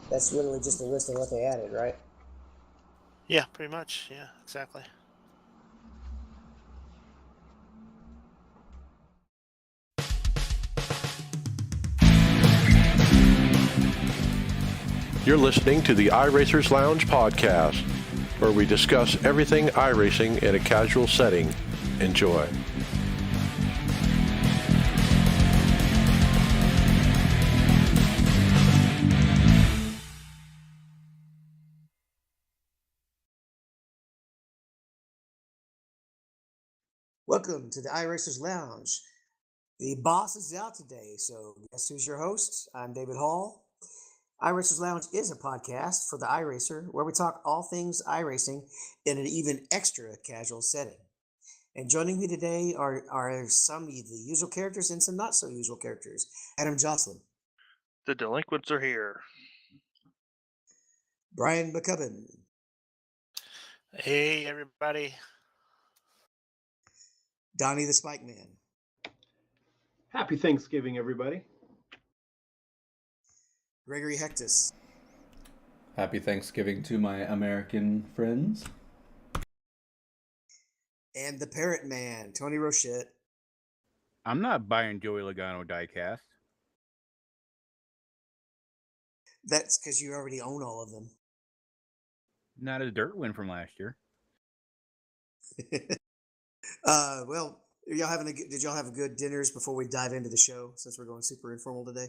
That's literally just a list of what they added, right? Yeah, pretty much. Yeah, exactly. You're listening to the iRacers Lounge podcast, where we discuss everything iRacing in a casual setting. Enjoy. Welcome to the iRacers Lounge. The boss is out today, so guess who's your host? I'm David Hall. iRacers Lounge is a podcast for the iRacer where we talk all things iRacing in an even extra casual setting. And joining me today are some of the usual characters and some not so usual characters. Adam Jocelyn, The delinquents are here. Brian McCubbin, Hey, everybody. Donnie the Spike Man, Happy Thanksgiving, everybody. Gregory Hectus, Happy Thanksgiving to my American friends. and the Parrot Man, Tony Rochette. I'm not buying Joey Logano diecast. That's because you already own all of them. Not a dirt win from last year. Well, did y'all have a good dinners before we dive into the show? Since we're going super informal today.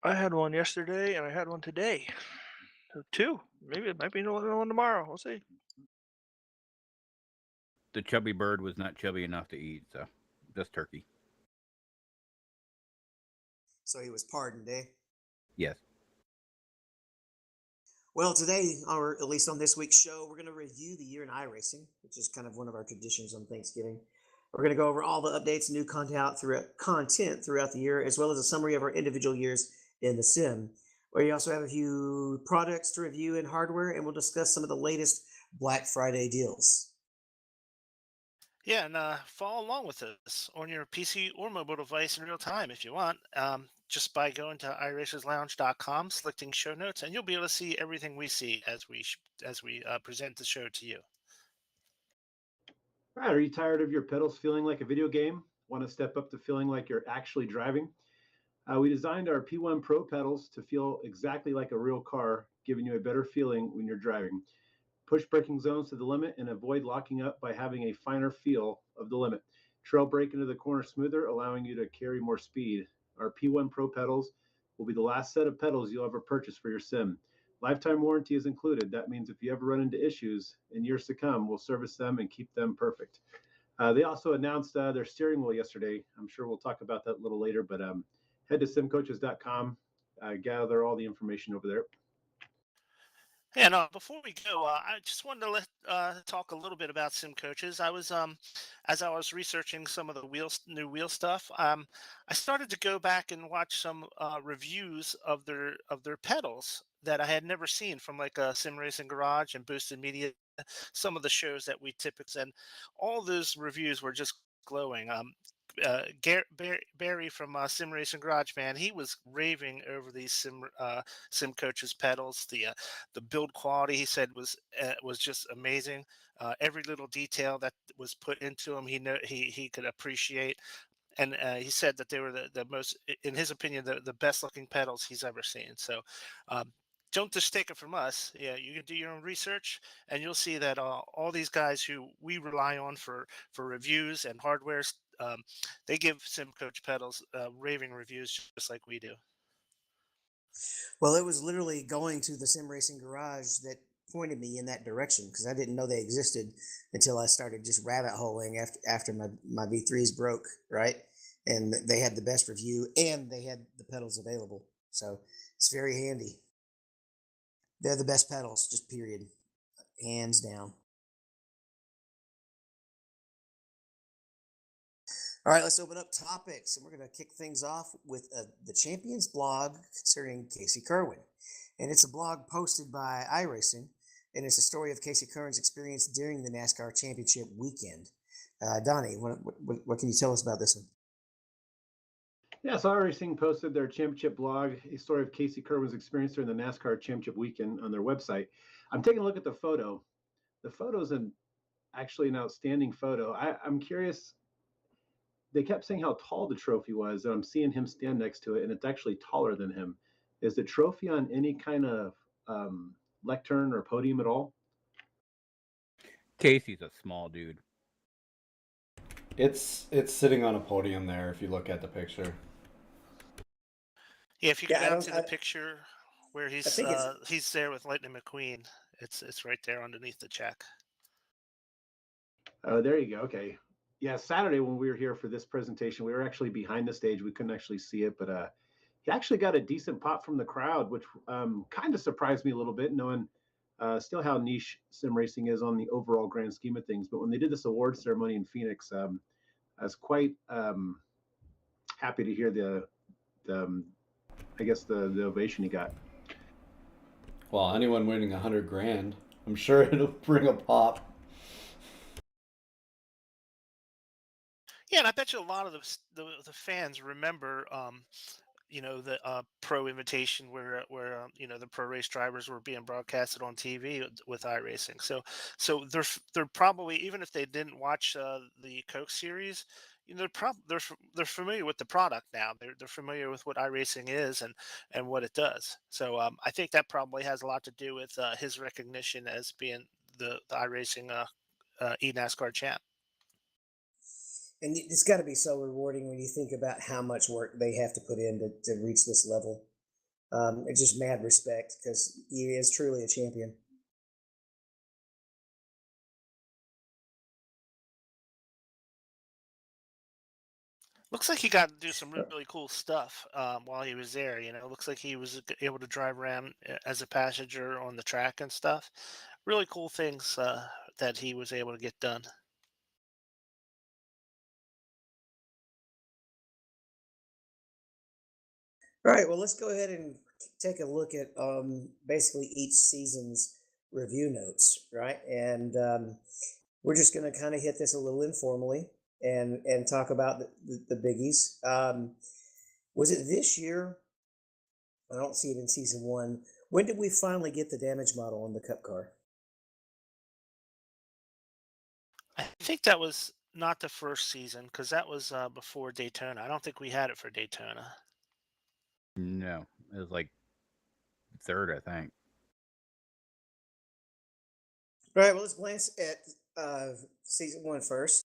I had one yesterday and I had one today. So two. Maybe it might be another one tomorrow. We'll see. The chubby bird was not chubby enough to eat, so just turkey. So he was pardoned, eh? Yes. Well, today, or at least on this week's show, we're going to review the year in iRacing, which is kind of one of our traditions on Thanksgiving. We're going to go over all the updates and new content throughout the year, as well as a summary of our individual years in the sim. We also have a few products to review and hardware, and we'll discuss some of the latest Black Friday deals. Yeah, and follow along with us on your PC or mobile device in real time if you want. Just by going to iRacersLounge.com, selecting show notes, and you'll be able to see everything we see as we present the show to you. All right, are you tired of your pedals feeling like a video game? Want to step up to feeling like you're actually driving? We designed our P1 Pro pedals to feel exactly like a real car, giving you a better feeling when you're driving. Push braking zones to the limit and avoid locking up by having a finer feel of the limit. Trail brake into the corner smoother, allowing you to carry more speed. Our P1 Pro pedals will be the last set of pedals you'll ever purchase for your sim. Lifetime warranty is included. That means if you ever run into issues in years to come, we'll service them and keep them perfect. They also announced their steering wheel yesterday. I'm sure we'll talk about that a little later, but head to simcoaches.com, gather all the information over there. And before we go, I just wanted to talk a little bit about sim coaches. As I was researching some of the new wheel stuff, I started to go back and watch some reviews of their pedals that I had never seen from like Sim Racing Garage and Boosted Media. Some of the shows that we typically, and all those reviews were just glowing. Barry from Sim Racing Garage, man, he was raving over these sim coaches pedals. The build quality, he said, was just amazing. Every little detail that was put into them, he could appreciate. And he said that they were the most, in his opinion, the best looking pedals he's ever seen. So don't just take it from us. Yeah, you can do your own research, and you'll see that all these guys who we rely on for reviews and hardware, they give Sim Coach pedals raving reviews just like we do. Well, it was literally going to the Sim Racing Garage that pointed me in that direction because I didn't know they existed until I started just rabbit holing after my V3s broke, right? And they had the best review and they had the pedals available. So it's very handy. They're the best pedals, just period. Hands down. All right, let's open up topics, and we're going to kick things off with the Champions blog concerning Casey Kerwin. And it's a blog posted by iRacing, and it's a story of Casey Kerwin's experience during the NASCAR Championship weekend. Donnie, what can you tell us about this one? Yeah, so iRacing posted their championship blog, a story of Casey Kerwin's experience during the NASCAR championship weekend on their website. I'm taking a look at the photo. The photo is actually an outstanding photo. I'm curious. They kept saying how tall the trophy was, and I'm seeing him stand next to it, and it's actually taller than him. Is the trophy on any kind of um, lectern or podium at all? Casey's a small dude. It's sitting on a podium there if you look at the picture. Yeah, if you go Yeah, I down don't. to the picture where I think it's. he's there with Lightning McQueen, it's right there underneath the check. Oh, there you go. Okay. Yeah, Saturday when we were here for this presentation, we were actually behind the stage. We couldn't actually see it, but he actually got a decent pop from the crowd, which kind of surprised me a little bit, knowing still how niche sim racing is on the overall grand scheme of things. But when they did this award ceremony in Phoenix, I was quite happy to hear the I guess the ovation he got. Well, anyone winning 100 grand, I'm sure it'll bring a pop. Yeah, and I bet you a lot of the fans remember, the pro invitation where the pro race drivers were being broadcasted on TV with iRacing. So they're probably, even if they didn't watch the Coke series, they're familiar with the product now. They're familiar with what iRacing is and what it does. So I think that probably has a lot to do with his recognition as being the iRacing eNASCAR champ. And it's got to be so rewarding when you think about how much work they have to put in to reach this level. It's just mad respect because he is truly a champion. Looks like he got to do some really cool stuff while he was there. Looks like he was able to drive around as a passenger on the track and stuff. Really cool things that he was able to get done. All right, well, let's go ahead and take a look at basically each season's review notes, right? And we're just going to kind of hit this a little informally and talk about the biggies. Was it this year? I don't see it in season one. When did we finally get the damage model on the Cup car? I think that was not the first season because that was before Daytona. I don't think we had it for Daytona. No, it was like third, I think. All right, well, let's glance at season one first.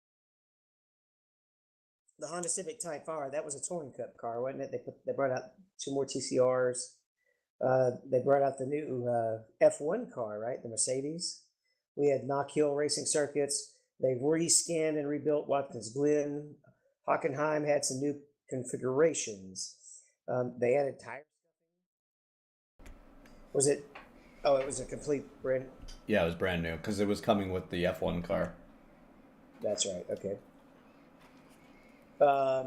The Honda Civic Type R, that was a touring cup car, wasn't it? They brought out two more TCRs. They brought out the new F1 car, right? The Mercedes. We had Knock Hill Racing Circuits. They reskinned and rebuilt Watkins Glen. Hockenheim had some new configurations. They added tires. Was it? Oh, it was a complete brand. Yeah, it was brand new because it was coming with the F1 car. That's right. Okay. I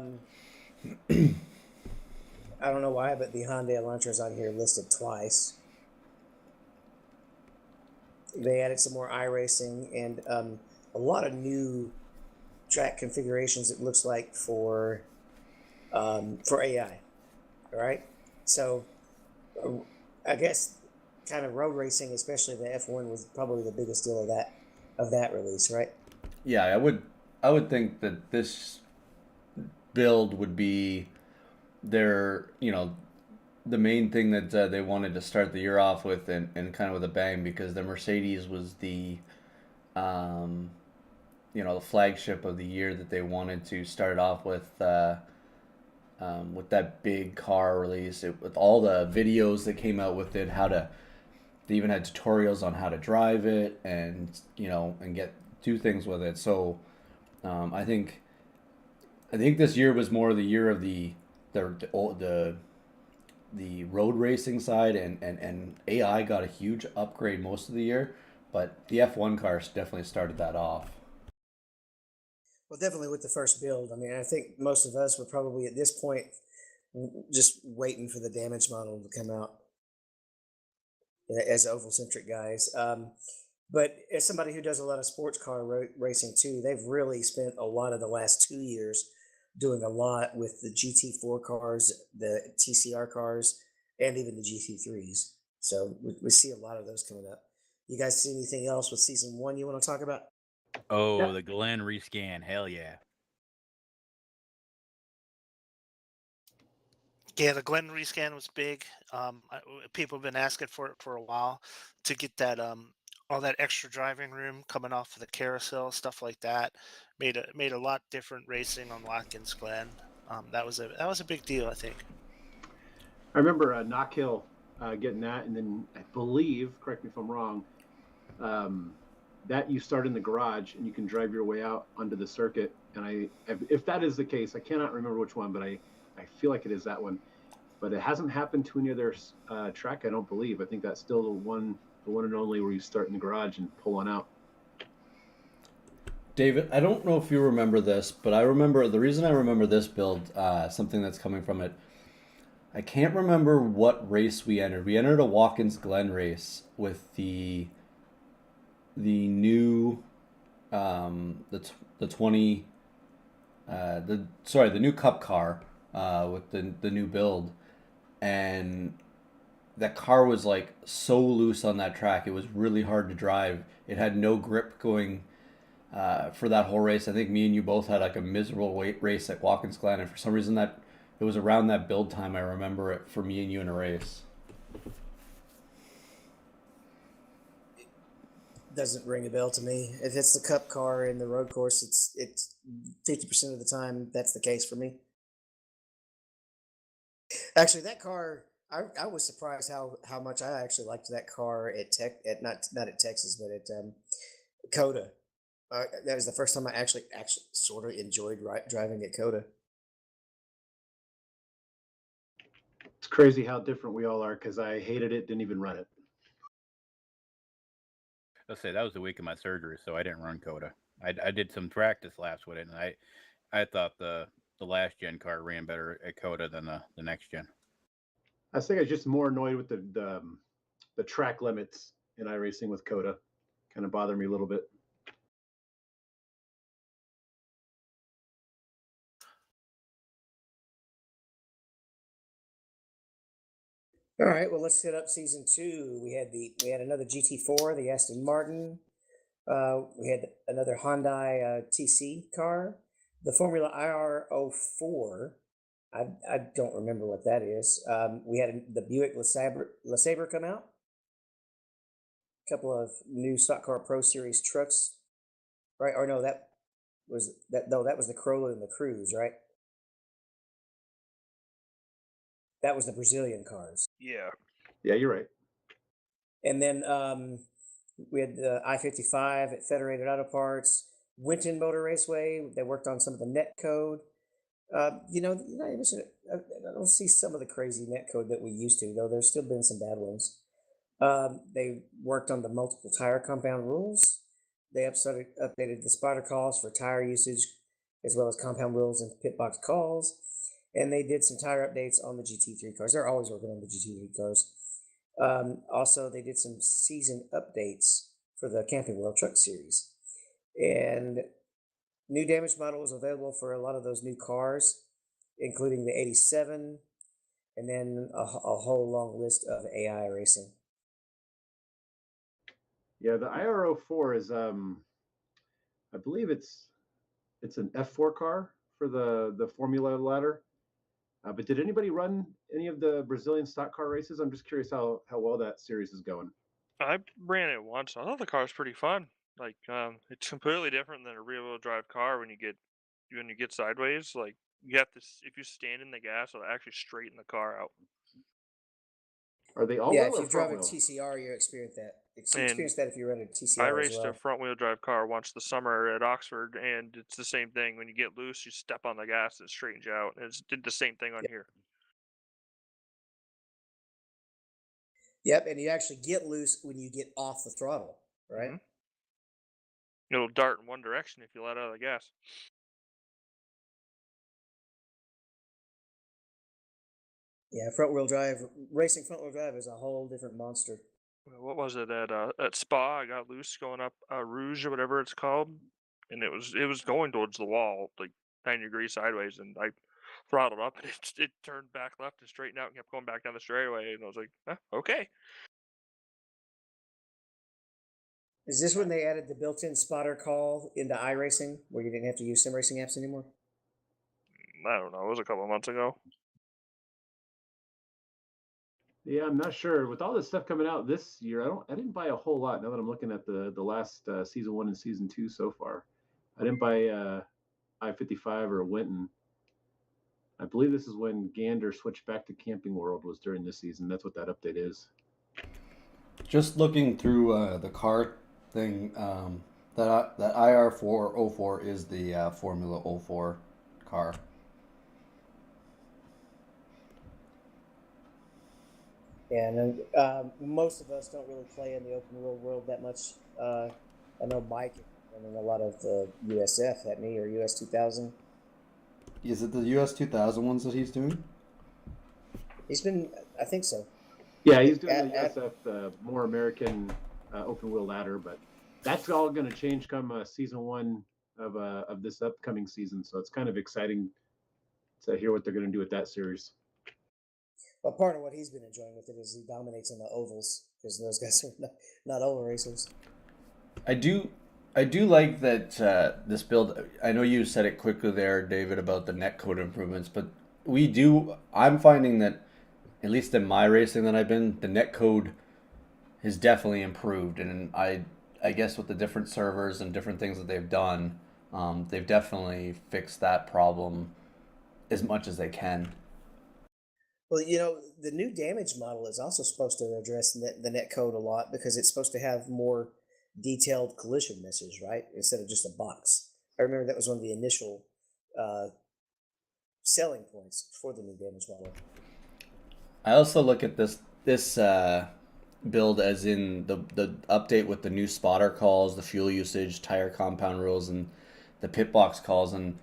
don't know why, but the Hyundai Elantra is on here listed twice. They added some more iRacing and a lot of new track configurations. It looks like for AI. All right, so I guess kind of road racing, especially the F1, was probably the biggest deal of that release, right? Yeah, I would think that this build would be their, the main thing that they wanted to start the year off with and kind of with a bang, because the Mercedes was the flagship of the year that they wanted to start off with that big car release, with all the videos that came out with it, they even had tutorials on how to drive it and do things with it. So I think this year was more the year of the road racing side, and AI got a huge upgrade most of the year, but the F1 cars definitely started that off. Well, definitely with the first build. I mean, I think most of us were probably at this point just waiting for the damage model to come out as oval centric guys. But as somebody who does a lot of sports car racing too, they've really spent a lot of the last 2 years doing a lot with the GT4 cars, the TCR cars, and even the GT3s. So we see a lot of those coming up. You guys see anything else with season one you want to talk about? Oh, Yeah. the Glen rescan. Hell yeah. Yeah, the Glen rescan was big. People have been asking for it for a while to get that all that extra driving room coming off of the carousel, stuff like that. Made a lot different racing on Watkins Glen. That was a big deal, I think. I remember Knock Hill getting that, and then I believe, correct me if I'm wrong, that you start in the garage and you can drive your way out onto the circuit. And if that is the case, I cannot remember which one, but I feel like it is that one. But it hasn't happened to any other track, I don't believe. I think that's still the one and only where you start in the garage and pull on out. David, I don't know if you remember this, but I remember the reason I remember this build, something that's coming from it. I can't remember what race we entered. We entered a Watkins Glen race with the new the 20 the new Cup car with the new build, and that car was like so loose on that track. It was really hard to drive. It had no grip going for that whole race. I think me and you both had like a miserable race at Watkins Glen, and for some reason that it was around that build time. I remember it for me and you in a race. Doesn't ring a bell to me. If it's the Cup car in the road course, it's 50% of the time that's the case for me. Actually, that car, I was surprised how much I actually liked that car at not at Texas, but at Coda. That was the first time I actually sort of enjoyed driving at Coda. It's crazy how different we all are, because I hated it, didn't even run it. Let's say that was the week of my surgery, so I didn't run Coda. I did some practice laps with it, and I thought the last gen car ran better at Coda than the next gen. I think I was just more annoyed with the track limits in iRacing with Coda. Kind of bothered me a little bit. All right, well, let's hit up season two. We had another GT4, the Aston Martin. We had another Hyundai TC car, the Formula IR04. I don't remember what that is. We had the Buick LeSabre come out. A couple of new stock car Pro Series trucks, right? Or no, that was the Corolla and the Cruise, right? That was the Brazilian cars. Yeah. Yeah, you're right. And then we had the I-55 at Federated Auto Parts, Winton Motor Raceway. They worked on some of the net code. I don't see some of the crazy net code that we used to, though. There's still been some bad ones. They worked on the multiple tire compound rules. They updated the spotter calls for tire usage, as well as compound rules and pit box calls. And they did some tire updates on the GT3 cars. They're always working on the GT3 cars. Also, they did some season updates for the Camping World Truck Series. And new damage models available for a lot of those new cars, including the 87, and then a whole long list of AI racing. Yeah, the IR04 is I believe it's an F4 car for the Formula ladder. But did anybody run any of the Brazilian stock car races? I'm just curious how well that series is going. I ran it once. I thought the car's pretty fun. Like, it's completely different than a rear-wheel drive car when you get sideways. Like, you have to if you stand in the gas, it'll actually straighten the car out. Are they all Yeah, wheel if or you've front driven wheel? TCR, you experience that. You And experience that if you run a I TCR as raced a well. front-wheel drive car once this summer at Oxford, and it's the same thing. When you get loose, you step on the gas, and it straightens you out. And it did the same thing on Yep. here. Yep, and you actually get loose when you get off the throttle, right? Mhm. It'll dart in one direction if you let out of the gas. Yeah, racing front wheel drive is a whole different monster. What was it at Spa? I got loose going up Rouge or whatever it's called, and it was going towards the wall. Like 90 degrees sideways, and I throttled up, and it turned back left and straightened out and kept going back down the straightaway, and I was like, okay. Is this when they added the built-in spotter call into iRacing, where you didn't have to use sim racing apps anymore? I don't know. It was a couple of months ago. Yeah, I'm not sure. With all this stuff coming out this year, I didn't buy a whole lot. Now that I'm looking at the last season 1 and season 2 so far, I didn't buy I-55 or Winton. I believe this is when Gander switched back to Camping World was during this season. That's what that update is. Just looking through the car thing, that IR404 is the Formula 04 car. Yeah, and most of us don't really play in the open world that much. I know Mike running a lot of USF, hadn't he, or US 2000? Is it the US 2000 ones that he's doing? He's been, I think so. Yeah, he's doing the USF, the more American open wheel ladder, but that's all going to change come season 1 of this upcoming season. So it's kind of exciting to hear what they're going to do with that series. Well, part of what he's been enjoying with it is he dominates on the ovals because those guys are not oval racers. I do like that this build. I know you said it quickly there, David, about the netcode improvements, but I'm finding that, at least in my racing that I've been, the netcode has definitely improved, and I guess with the different servers and different things that they've done, they've definitely fixed that problem as much as they can. Well, the new damage model is also supposed to address the net code a lot because it's supposed to have more detailed collision messages, right? Instead of just a box. I remember that was one of the initial selling points for the new damage model. I also look at this build as in the update with the new spotter calls, the fuel usage, tire compound rules, and the pit box calls. And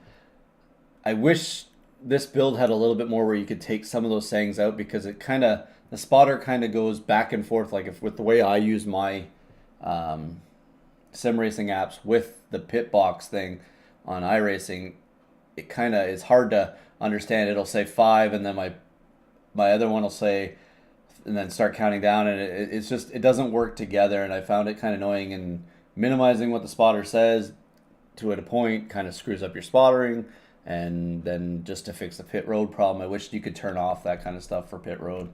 I wish this build had a little bit more where you could take some of those sayings out, because the spotter kind of goes back and forth. Like, if with the way I use my sim racing apps with the pit box thing on iRacing, it kind of is hard to understand. It'll say 5, and then my other one will say, and then start counting down, and it doesn't work together. And I found it kind of annoying, and minimizing what the spotter says to a point kind of screws up your spottering. And then just to fix the pit road problem, I wish you could turn off that kind of stuff for pit road.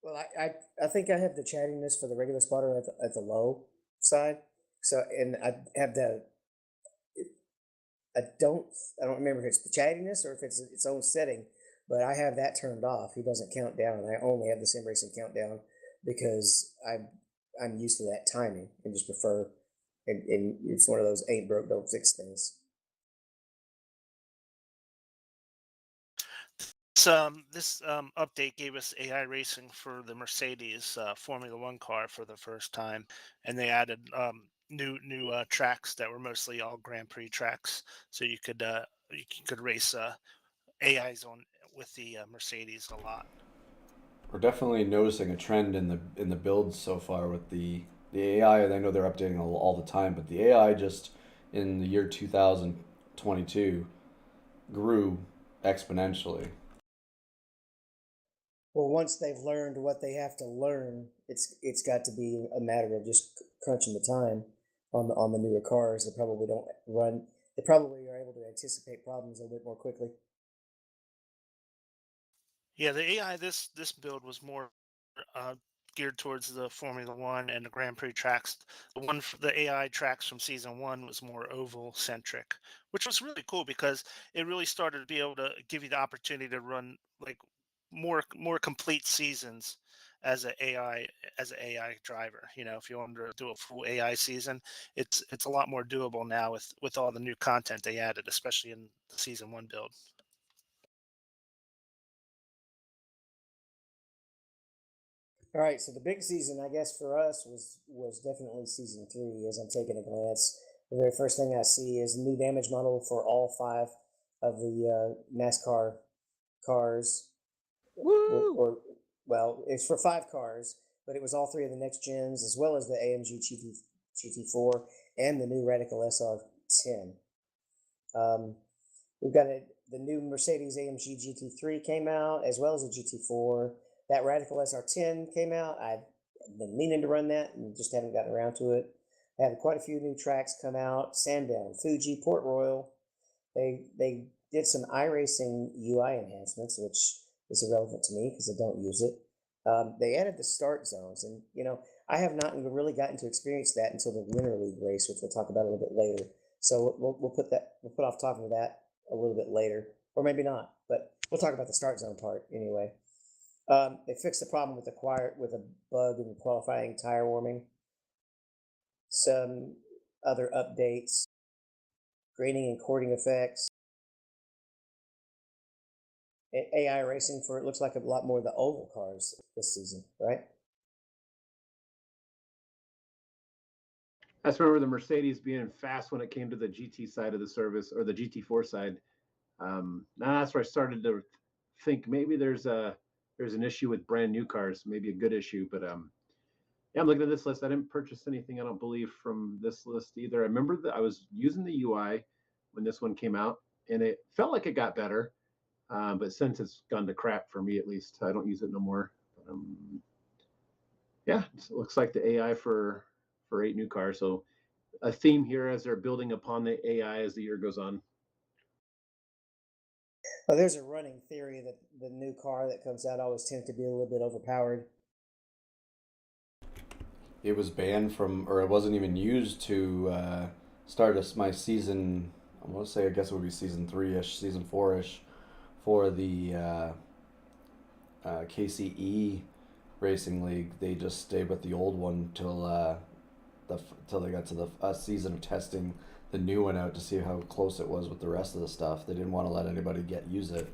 Well, I think I have the chattiness for the regular spotter at the low side. So, and I have I don't remember if it's the chattiness or if it's its own setting, but I have that turned off. He doesn't count down. I only have the sim racing countdown because I'm used to that timing and just prefer. And it's one of those ain't broke, don't fix things. This update gave us AI racing for the Mercedes Formula One car for the first time, and they added new tracks that were mostly all Grand Prix tracks, so you could race AIs on with the Mercedes a lot. We're definitely noticing a trend in the builds so far with the AI. I know they're updating all the time, but the AI just in the year 2022 grew exponentially. Well, once they've learned what they have to learn, it's got to be a matter of just crunching the time on the newer cars. They probably don't run. They probably are able to anticipate problems a little bit more quickly. Yeah, the AI this build was more uh, geared towards the Formula One and the Grand Prix tracks. The AI tracks from season one was more oval centric, which was really cool because it really started to be able to give you the opportunity to run like more complete seasons as an AI driver. If you want to do a full AI season, it's a lot more doable now with all the new content they added, especially in the season one build. All right, so the big season, I guess, for us was definitely season 3. As I'm taking a glance, the very first thing I see is a new damage model for all 5 of the NASCAR cars. Woo! Well, it's for 5 cars, but it was all 3 of the next gens, as well as the AMG GT4 and the new Radical SR10. Um, we've got the new Mercedes AMG GT3 came out, as well as a GT4. That Radical SR10 came out. I've been meaning to run that and just haven't gotten around to it. I had quite a few new tracks come out: Sandown, Fuji, Port Royal. They did some iRacing UI enhancements, which is irrelevant to me because I don't use it. They added the start zones, and I have not really gotten to experience that until the Winter League race, which we'll talk about a little bit later. So we'll put off talking to that a little bit later, or maybe not. But we'll talk about the start zone part anyway. They fixed the problem with with a bug in qualifying tire warming. Some other updates, grading and cording effects, AI racing for it looks like a lot more of the oval cars this season, right? I just remember the Mercedes being fast when it came to the GT side of the service, or the GT4 side. Now that's where I started to think maybe there's an issue with brand new cars, maybe a good issue. But yeah, I'm looking at this list. I didn't purchase anything, I don't believe, from this list either. I remember that I was using the UI when this one came out, and it felt like it got better. But since it's gone to crap for me, at least, I don't use it no more. Yeah, it looks like the AI for 8 new cars. So a theme here as they're building upon the AI as the year goes on. Well, there's a running theory that the new car that comes out always tends to be a little bit overpowered. It was banned from, or it wasn't even used to start my season. I want to say, I guess it would be season 3-ish, season 4-ish, for the KCE Racing League. They just stayed with the old one till they got to the season of testing the new one out to see how close it was with the rest of the stuff. They didn't want to let anybody use it.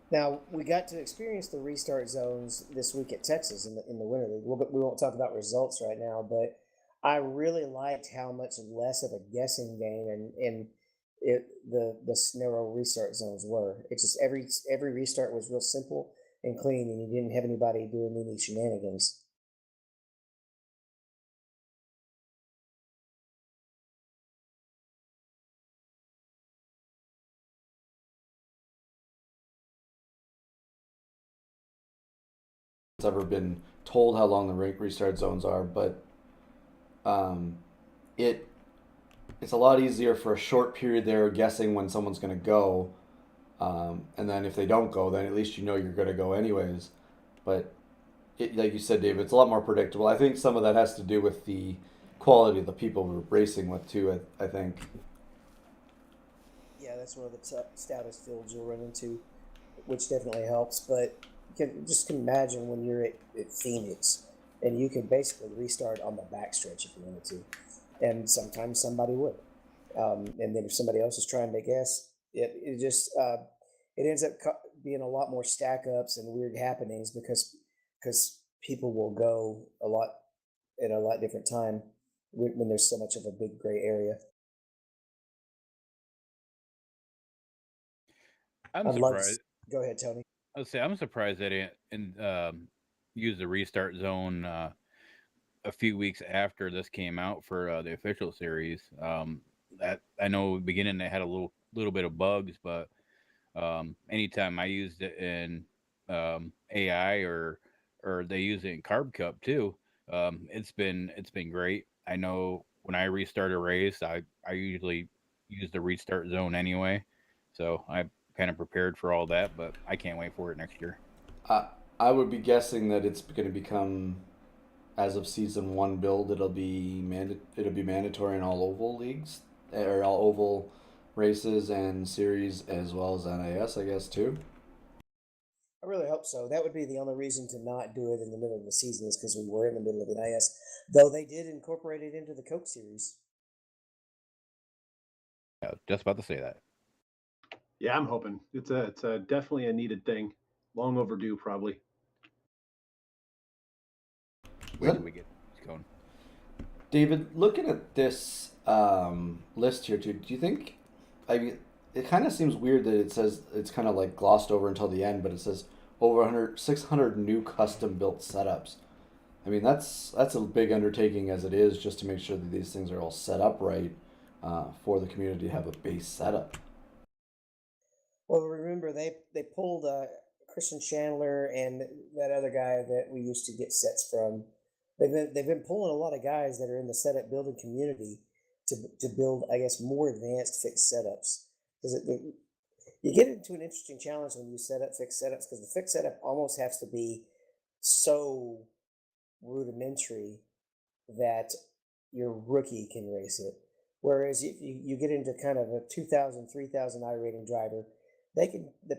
Now we got to experience the restart zones this week at Texas in the Winter League. We won't talk about results right now, but I really liked how much less of a guessing game and the narrow restart zones were. It's just every restart was real simple and clean, and you didn't have anybody doing any shenanigans. Ever been told how long the restart zones are, but um, it's a lot easier for a short period there guessing when someone's going to go, and then if they don't go, then at least you know you're going to go anyways. But like you said, David, it's a lot more predictable. I think some of that has to do with the quality of the people we're racing with too. I think. Yeah, that's one of the stoutest fields you'll run into, which definitely helps. But you can just imagine when you're at Phoenix, and you can basically restart on the backstretch if you wanted to, and sometimes somebody would. And then if somebody else is trying to guess, it just it ends up being a lot more stack ups and weird happenings because people will go a lot at a lot different time when there's so much of a big gray area. I'm I'd love. surprised. Go ahead, Tony. I'll say I'm surprised they didn't use the restart zone a few weeks after this came out for the official series. That I know beginning they had a little bit of bugs, but anytime I used it in AI or they use it in Carb Cup too, it's been great. I know when I restart a race, I usually use the restart zone anyway, so I'm kind of prepared for all that. But I can't wait for it next year. I I would be guessing that it's going to become, as of season 1 build, it'll be mandatory in all oval leagues, or all oval races and series, as well as NIS, I guess, too. I really hope so. That would be the only reason to not do it in the middle of the season is because we were in the middle of the NIS, though they did incorporate it into the Coke series. Yeah, just about to say that. Yeah, I'm hoping it's a definitely a needed thing, long overdue probably. Wait till we get going. David, looking at this list here, do you think? I mean, it kind of seems weird that it says it's kind of like glossed over until the end, but it says over 600 new custom built setups. I mean, that's a big undertaking as it is, just to make sure that these things are all set up right for the community to have a base setup. Well, remember they pulled Christian Chandler and that other guy that we used to get sets from. They've been pulling a lot of guys that are in the setup building community to build, I guess, more advanced fixed setups. Because you get into an interesting challenge when you set up fixed setups, because the fixed setup almost has to be so rudimentary that your rookie can race it. Whereas if you get into kind of a 2,000, 3,000 iRating driver, they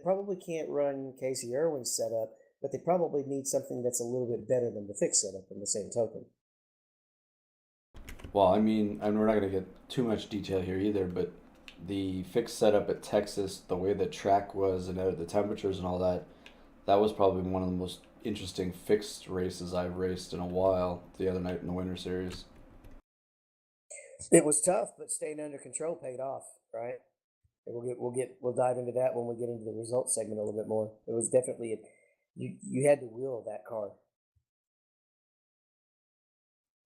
probably can't run Casey Irwin's setup, but they probably need something that's a little bit better than the fixed setup in the same token. Well, I mean, and we're not going to get too much detail here either, but the fixed setup at Texas, the way the track was and the temperatures and all that, that was probably one of the most interesting fixed races I've raced in a while the other night in the Winter Series. It was tough, but staying under control paid off, right? And we'll dive into that when we get into the results segment a little bit more. It was definitely you had to wheel that car,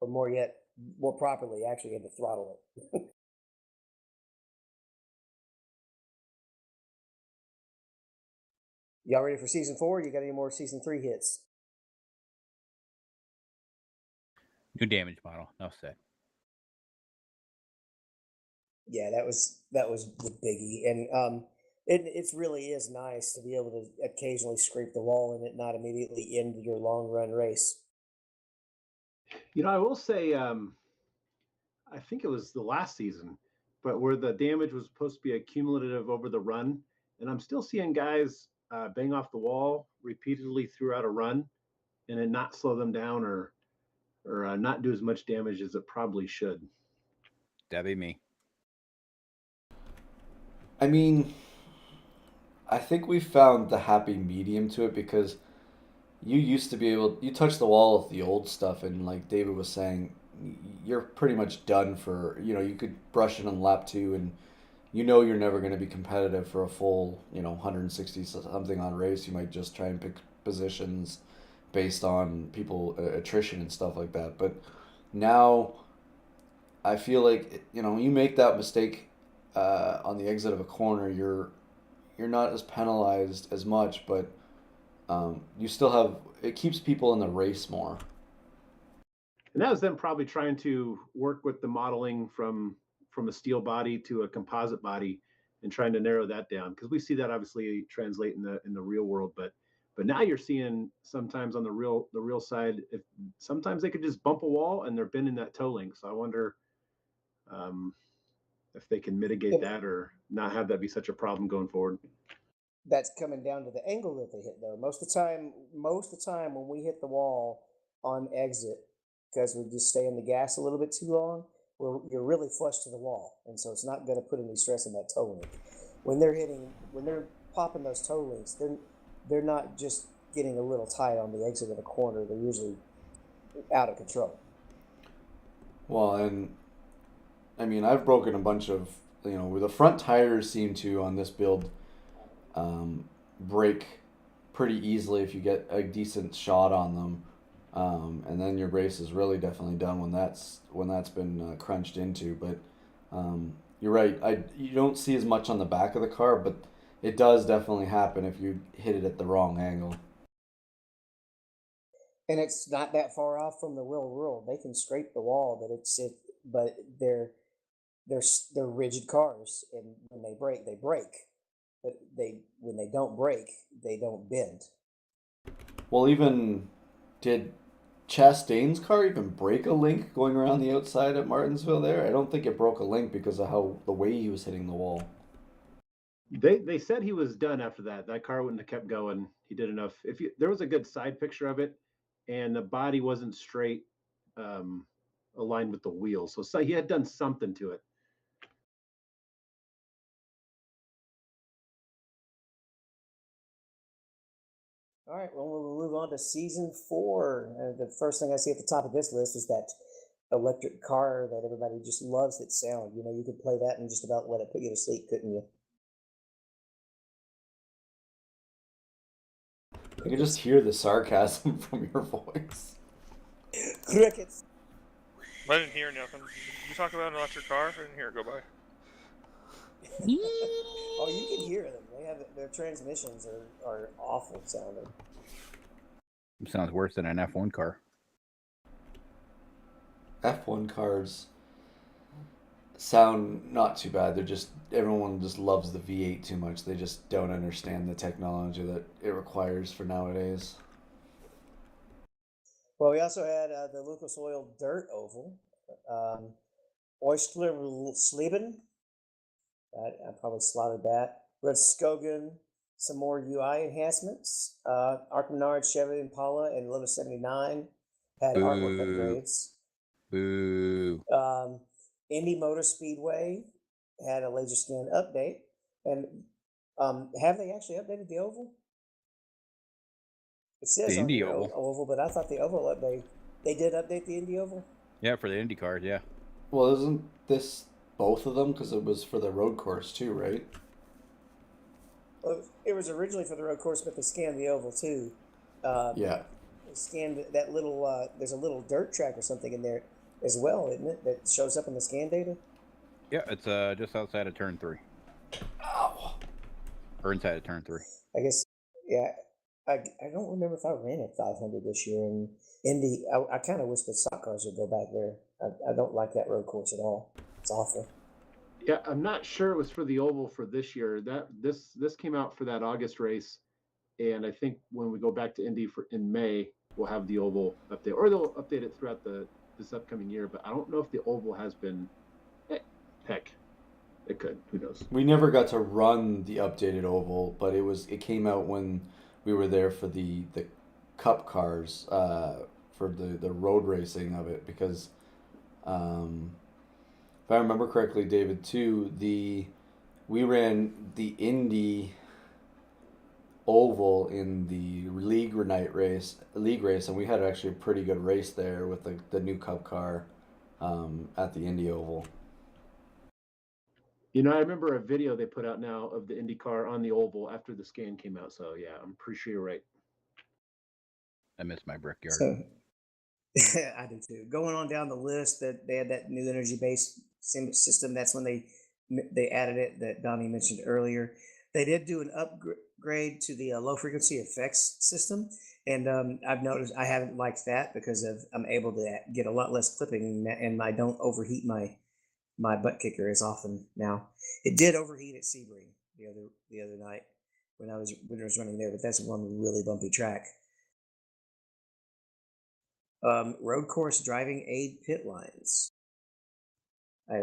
or more properly, actually had to throttle it. Y'all ready for season 4? You got any more season 3 hits? New damage model. No said. Yeah, that was the biggie, and it's really is nice to be able to occasionally scrape the wall and it not immediately end your long run race. I will say, I think it was the last season, but where the damage was supposed to be accumulative over the run, and I'm still seeing guys bang off the wall repeatedly throughout a run, and it not slow them down or not do as much damage as it probably should. That'd be me. I mean, I think we found the happy medium to it, because you used to be able, you touch the wall with the old stuff, and like David was saying, you're pretty much done for, you could brush it on lap 2, and you're never going to be competitive for a full, 160 something on race. You might just try and pick positions based on people attrition and stuff like that. But now I feel like, you make that mistake on the exit of a corner, you're not as penalized as much, but you still have, it keeps people in the race more. And that was them probably trying to work with the modeling from a steel body to a composite body and trying to narrow that down, because we see that obviously translate in the real world, but now you're seeing sometimes on the real side, if sometimes they could just bump a wall and they're bending that toe link. So I wonder um, if they can mitigate And that or not have that be such a problem going forward. that's coming down to the angle that they hit, though. Most of the time when we hit the wall on exit, because we just stay in the gas a little bit too long, you're really flush to the wall, and so it's not going to put any stress on that toe link. When they're popping those toe links, they're not just getting a little tight on the exit of the corner. They're usually out of control. Well, and I mean, I've broken a bunch of, where the front tires seem to, on this build, break pretty easily if you get a decent shot on them. And then your race is really definitely done when that's been crunched into. But you're right. You don't see as much on the back of the car, but it does definitely happen if you hit it at the wrong angle. And it's not that far off from the real world. They can scrape the wall, but they're rigid cars, and when they break, they break. But when they don't break, they don't bend. Well, even did Chastain's car even break a link going around the outside at Martinsville there? I don't think it broke a link because of how the way he was hitting the wall. They said he was done after that. That car wouldn't have kept going. He did enough. There was a good side picture of it, and the body wasn't straight, um, aligned with the wheels. So he had done something to it. All right, well, we'll move on to season 4. The first thing I see at the top of this list is that electric car that everybody just loves its sound. You could play that and just about let it put you to sleep, couldn't you? I could just hear the sarcasm from your voice. Crickets. I didn't hear nothing. Did you talk about an electric car? I didn't hear it go by. Oh, you can hear them. They have their transmissions are awful sounding. Sounds worse than an F1 car. F1 cars sound not too bad. They're just everyone just loves the V8 too much. They just don't understand the technology that it requires for nowadays. Well, we also had the Lucas Oil Dirt Oval, Oyster Sleben. I probably slaughtered that. Red Skogan, some more UI enhancements. Arkmenard, Chevy Impala, and Lotus 79 had artwork Boo. upgrades. Boo. Indy Motor Speedway had a laser scan update. And have they actually updated the oval? It says The on Indy your oval. oval, but I thought the oval update, they did update the Indy oval? Yeah, for the Indy cars, yeah. Well, isn't this both of them? Because it was for the road course too, right? Well, it was originally for the road course, but they scanned the oval too. Yeah. They scanned that little, there's a little dirt track or something in there as well, isn't it? That shows up in the scan data? Yeah, it's just outside of turn 3. Ow. Or inside of turn 3. I guess, yeah. I don't remember if I ran at 500 this year in Indy. I kind of wish the stock cars would go back there. I don't like that road course at all. It's awful. Yeah, I'm not sure it was for the oval for this year. That this came out for that August race, and I think when we go back to Indy for in May, we'll have the oval update, or they'll update it throughout this upcoming year. But I don't know if the oval has been. Heck, it could. Who knows? We never got to run the updated oval, but it came out when we were there for the cup cars, for the road racing of it, because if I remember correctly, David, too, we ran the Indy oval in the league race, and we had actually a pretty good race there with the new cup car at the Indy oval. You know, I remember a video they put out now of the IndyCar on the oval after the scan came out. So yeah, I'm pretty sure you're right. I miss my brickyard. So, I do too. Going on down the list, that they had that new energy based system. That's when they added it that Donnie mentioned earlier. They did do an upgrade to the low frequency effects system, and I've noticed I haven't liked that because I'm able to get a lot less clipping, and I don't overheat my butt kicker as often now. It did overheat at Sebring the other night when I was running there, but that's one really bumpy track. Road course driving aid pit lines. I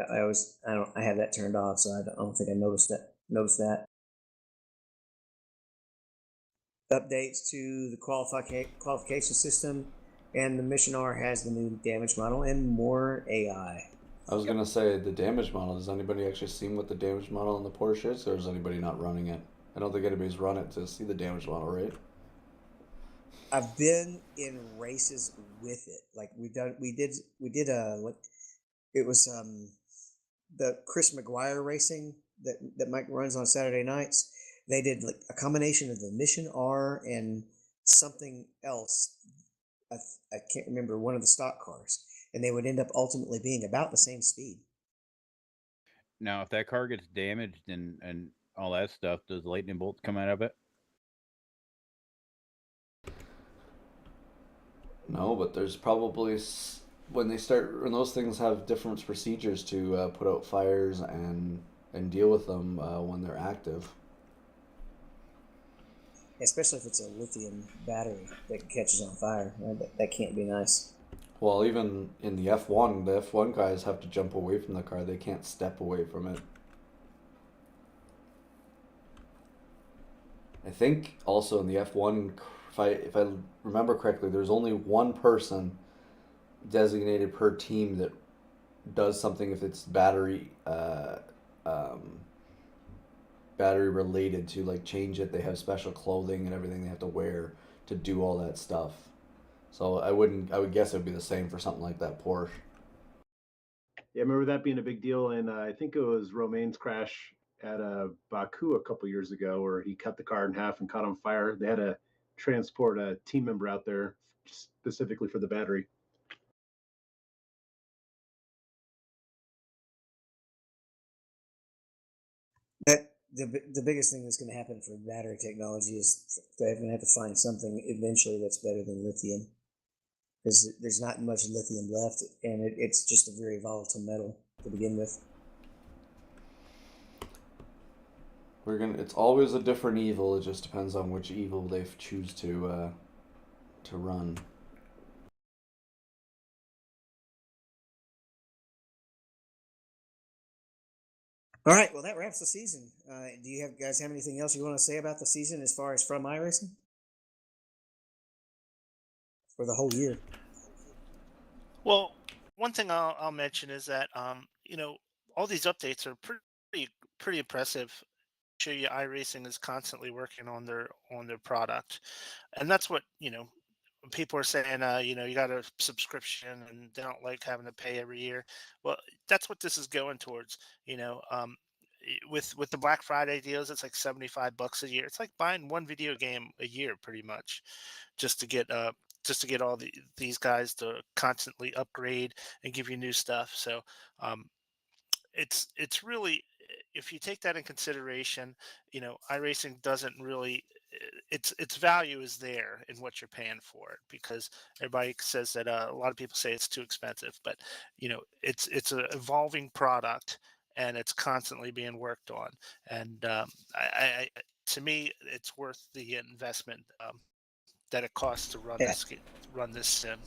have that turned off, so I don't think I noticed that. Updates to the qualification system, and the Mission R has the new damage model and more AI. I was gonna say the damage model. Has anybody actually seen what the damage model in the Porsche is, or is anybody not running it? I don't think anybody's run it to see the damage model, right? I've been in races with it. Like we did like it was the Chris McGuire racing that Mike runs on Saturday nights. They did like a combination of the Mission R and something else. I can't remember, one of the stock cars, and they would end up ultimately being about the same speed. Now, if that car gets damaged and all that stuff, does lightning bolts come out of it? No, but there's probably when those things have different procedures to put out fires and deal with them when they're active. Especially if it's a lithium battery that catches on fire. That can't be nice. Well, even in the F1 guys have to jump away from the car. They can't step away from it. I think also in the F1, if I remember correctly, there's only one person designated per team that does something if it's battery related, to like change it. They have special clothing and everything they have to wear to do all that stuff. So I would guess it would be the same for something like that Porsche. Yeah, I remember that being a big deal, and I think it was Romaine's crash at Baku a couple years ago, where he cut the car in half and caught on fire. They had to transport a team member out there specifically for the battery. the biggest thing that's going to happen for battery technology is they're going to have to find something eventually that's better than lithium. Because there's not much lithium left, and it's just a very volatile metal to begin with. It's always a different evil. It just depends on which evil they choose to run. All right, well, that wraps the season. Do you guys have anything else you want to say about the season as far as from iRacing? For the whole year? Well, one thing I'll mention is that all these updates are pretty impressive. Show you iRacing is constantly working on their product, and that's what when people are saying, you got a subscription and they don't like having to pay every year. Well, that's what this is going towards. With the Black Friday deals, it's like $75 a year. It's like buying one video game a year, pretty much, just to get all these guys to constantly upgrade and give you new stuff. So um, it's really, if you take that in consideration, iRacing doesn't really, its value is there in what you're paying for it, because everybody says that, a lot of people say it's too expensive, but it's an evolving product, and it's constantly being worked on. And to me, it's worth the investment, that it costs to Yeah. run this sim.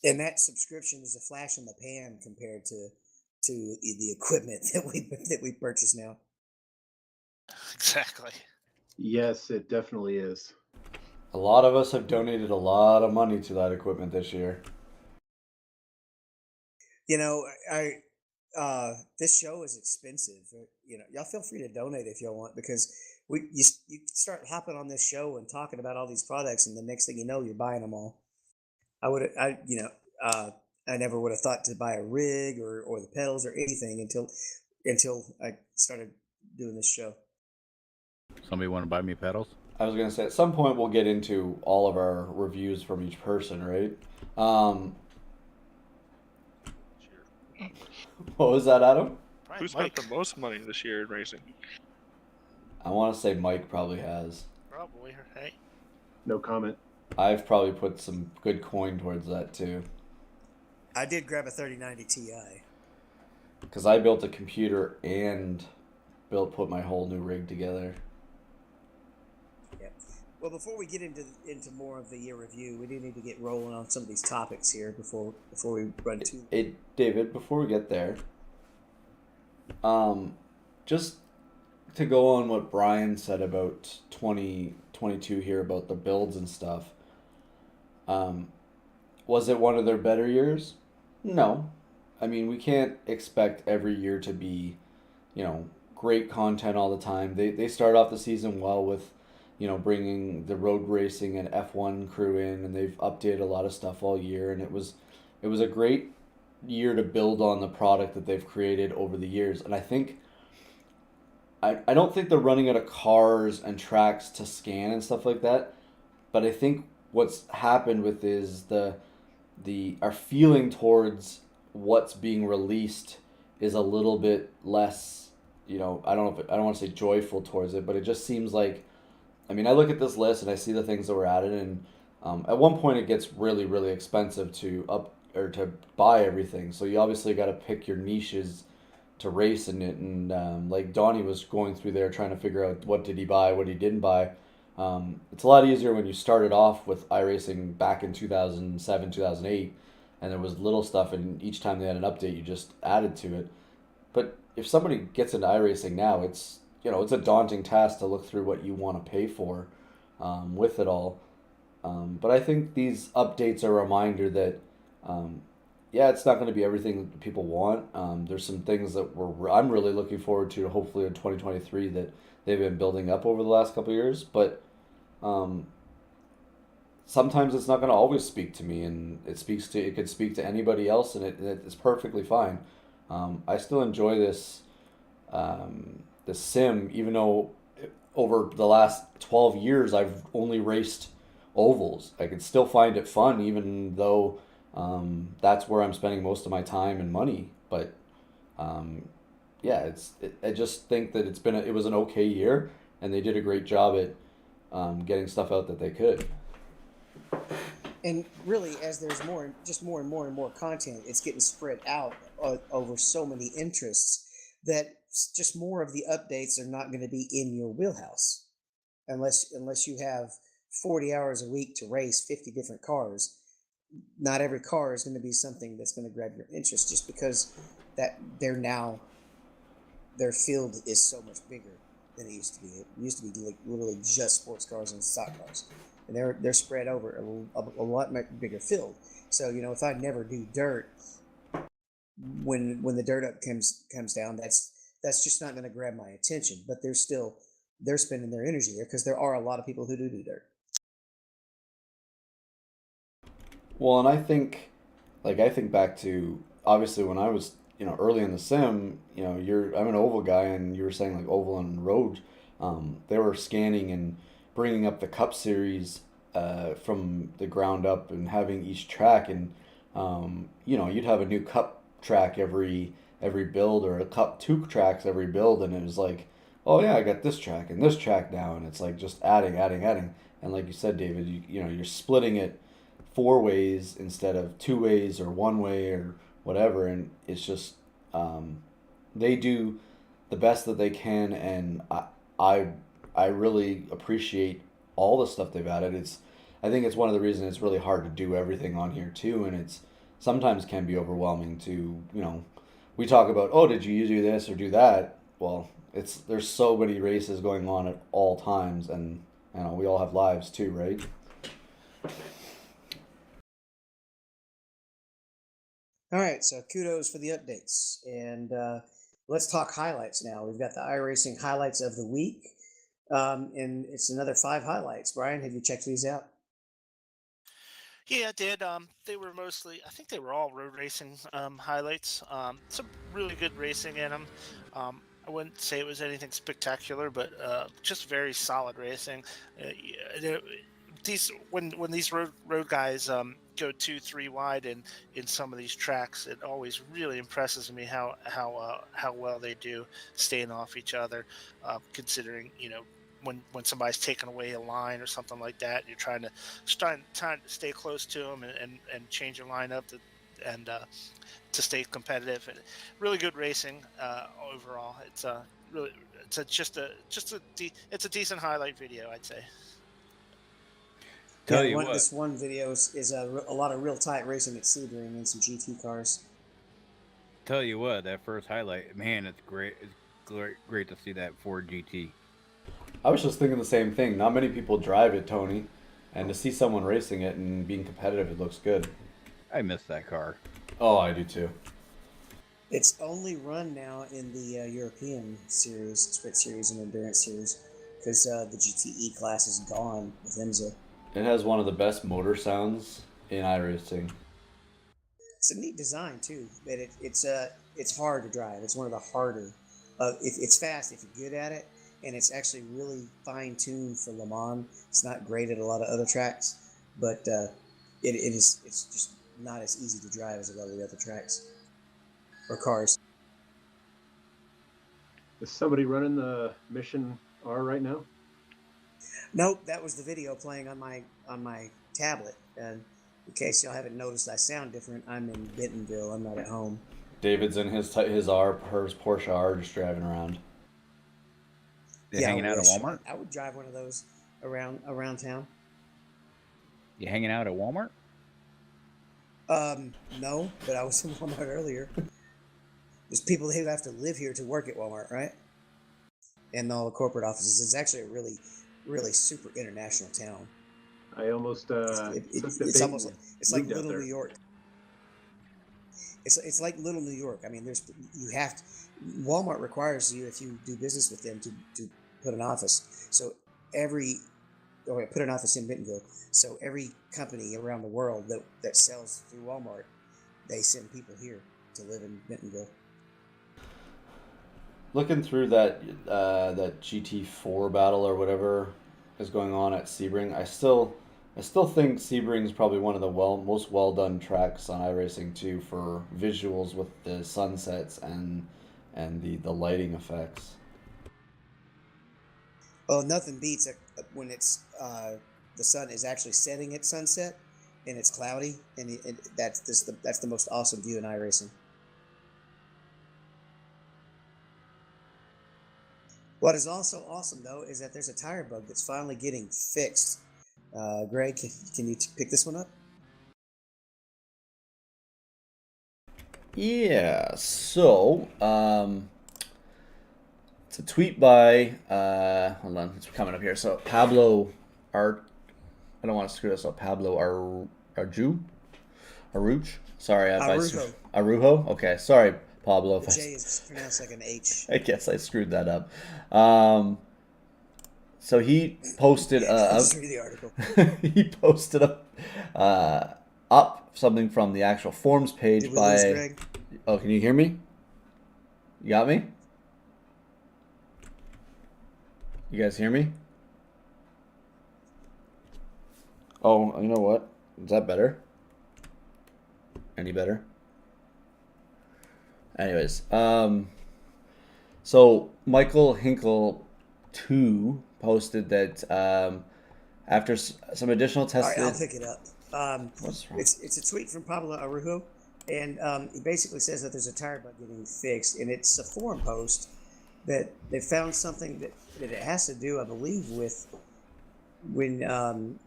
And that subscription is a flash in the pan compared to the equipment that we purchase now. Exactly. Yes, it definitely is. A lot of us have donated a lot of money to that equipment this year. This show is expensive. Y'all feel free to donate if y'all want, because you start hopping on this show and talking about all these products, and the next thing you know, you're buying them all. I never would have thought to buy a rig or the pedals or anything until I started doing this show. Somebody want to buy me pedals? I was gonna say at some point we'll get into all of our reviews from each person, right? What was that, Adam? Probably Who spent Mike. the most money this year in racing? I want to say Mike probably has. Probably, right? No comment. I've probably put some good coin towards that too. I did grab a 3090 Ti. Because I built a computer and put my whole new rig together. Yep. Well, before we get into more of the year review, we do need to get rolling on some of these topics here before we run too. David, before we get there, just to go on what Brian said about 2022 here about the builds and stuff. Was it one of their better years? No. I mean, we can't expect every year to be, great content all the time. They start off the season well with, bringing the road racing and F1 crew in, and they've updated a lot of stuff all year, and it was a great year to build on the product that they've created over the years. And I think I don't think they're running out of cars and tracks to scan and stuff like that, but I think what's happened with is our feeling towards what's being released is a little bit less, I don't want to say joyful towards it, but it just seems like, I mean, I look at this list and I see the things that were added, and at one point it gets really, really expensive to buy everything. So you obviously got to pick your niches to race in it, and like Donnie was going through there trying to figure out what did he buy, what he didn't buy. It's a lot easier when you started off with iRacing back in 2007, 2008, and there was little stuff, and each time they had an update, you just added to it. But if somebody gets into iRacing now, it's a daunting task to look through what you want to pay for with it all. But I think these updates are a reminder that, it's not going to be everything that people want. There's some things that I'm really looking forward to, hopefully in 2023, that they've been building up over the last couple of years. But sometimes it's not going to always speak to me, and it could speak to anybody else, and it's perfectly fine. I still enjoy this sim, even though over the last 12 years I've only raced ovals. I can still find it fun, even though that's where I'm spending most of my time and money. But yeah, I just think that it was an okay year, and they did a great job at getting stuff out that they could. And really, as there's more and more and more content, it's getting spread out over so many interests that just more of the updates are not going to be in your wheelhouse, unless you have 40 hours a week to race 50 different cars. Not every car is going to be something that's going to grab your interest, just because that their field is so much bigger than it used to be. It used to be like literally just sports cars and stock cars, and they're spread over a lot bigger field. So if I never do dirt, when the dirt up comes down, that's just not going to grab my attention. But they're spending their energy there because there are a lot of people who do dirt. Well, and I think back to obviously when I was early in the sim. I'm an oval guy, and you were saying like oval and road. They were scanning and bringing up the Cup series from the ground up and having each track, and you'd have a new Cup track every build, or a Cup two tracks every build, and it was like, oh yeah, I got this track and this track now, and it's like just adding, and like you said, David, you're splitting it four ways instead of two ways or one way or whatever, and it's just they do the best that they can, and I I really appreciate all the stuff they've added. I think it's one of the reasons it's really hard to do everything on here too, and it's sometimes can be overwhelming to we talk about, oh, did you do this or do that? Well, there's so many races going on at all times, and we all have lives too, right? All right, so kudos for the updates, and let's talk highlights now. We've got the iRacing highlights of the week, and it's another 5 highlights. Brian, have you checked these out? Yeah, I did. They were mostly, I think they were all road racing highlights. Some really good racing in them. I wouldn't say it was anything spectacular, but just very solid racing. These when these road guys go 2-3 wide in some of these tracks, it always really impresses me how well they do staying off each other, considering when somebody's taking away a line or something like that, you're trying to stay close to them and change your lineup and to stay competitive. And really good racing overall. Really it's a decent highlight video, I'd say. Tell you This one video is a lot of real tight racing at Sebring and some GT cars. Tell you what, that first highlight, man, it's great. It's great to see that Ford GT. I was just thinking the same thing. Not many people drive it, Tony, and to see someone racing it and being competitive, it looks good. I miss that car. Oh, I do too. It's only run now in the European series, Sprint series, and Endurance series, because the GTE class is gone with IMSA. It has one of the best motor sounds in iRacing. It's a neat design too, but it's hard to drive. It's one of the harder. It's fast if you're good at it, and it's actually really fine tuned for Le Mans. It's not great at a lot of other tracks, but it's just not as easy to drive as a lot of the other tracks or cars. Is somebody running the Mission R right now? Nope, that was the video playing on my tablet. And in case y'all haven't noticed, I sound different. I'm in Bentonville. I'm not at home. David's in his Porsche R, just driving around. You hanging out at Walmart? I would drive one of those around town. You hanging out at Walmart? No, but I was in Walmart earlier. There's people who have to live here to work at Walmart, right? And all the corporate offices. It's actually a really, really super international town. I almost it's like little New York. It's like little New York. I mean, Walmart requires you, if you do business with them, to put an office. So put an office in Bentonville. So every company around the world that sells through Walmart, they send people here to live in Bentonville. Looking through that GT4 battle or whatever is going on at Sebring, I still think Sebring's probably one of the most well done tracks on iRacing 2 for visuals with the sunsets and and the lighting effects. Well, nothing beats it when it's the sun is actually setting at sunset, and it's cloudy, and that's the most awesome view in iRacing. What is also awesome though is that there's a tire bug that's finally getting fixed. Greg, can you pick this one up? Yeah. So it's a tweet by hold on, it's coming up here. So Pablo Art. I don't want to screw this up. Pablo Aruch. Sorry, Arujo. Arujo. Okay, sorry, Pablo. The J is pronounced like an H. I guess I screwed that up. So he posted. Just read the article. He posted up something from the actual forums page Did we lose Greg? Oh, can you hear me? You got me? You guys hear me? Oh, you know what? Is that better? Any better? Anyways, so Michael Hinkle 2 posted that after some additional testing. All right, I'll pick it up. What's wrong? It's a tweet from Pablo Arujo, and he basically says that there's a tire bug getting fixed, and it's a forum post that they found something that it has to do, I believe, with when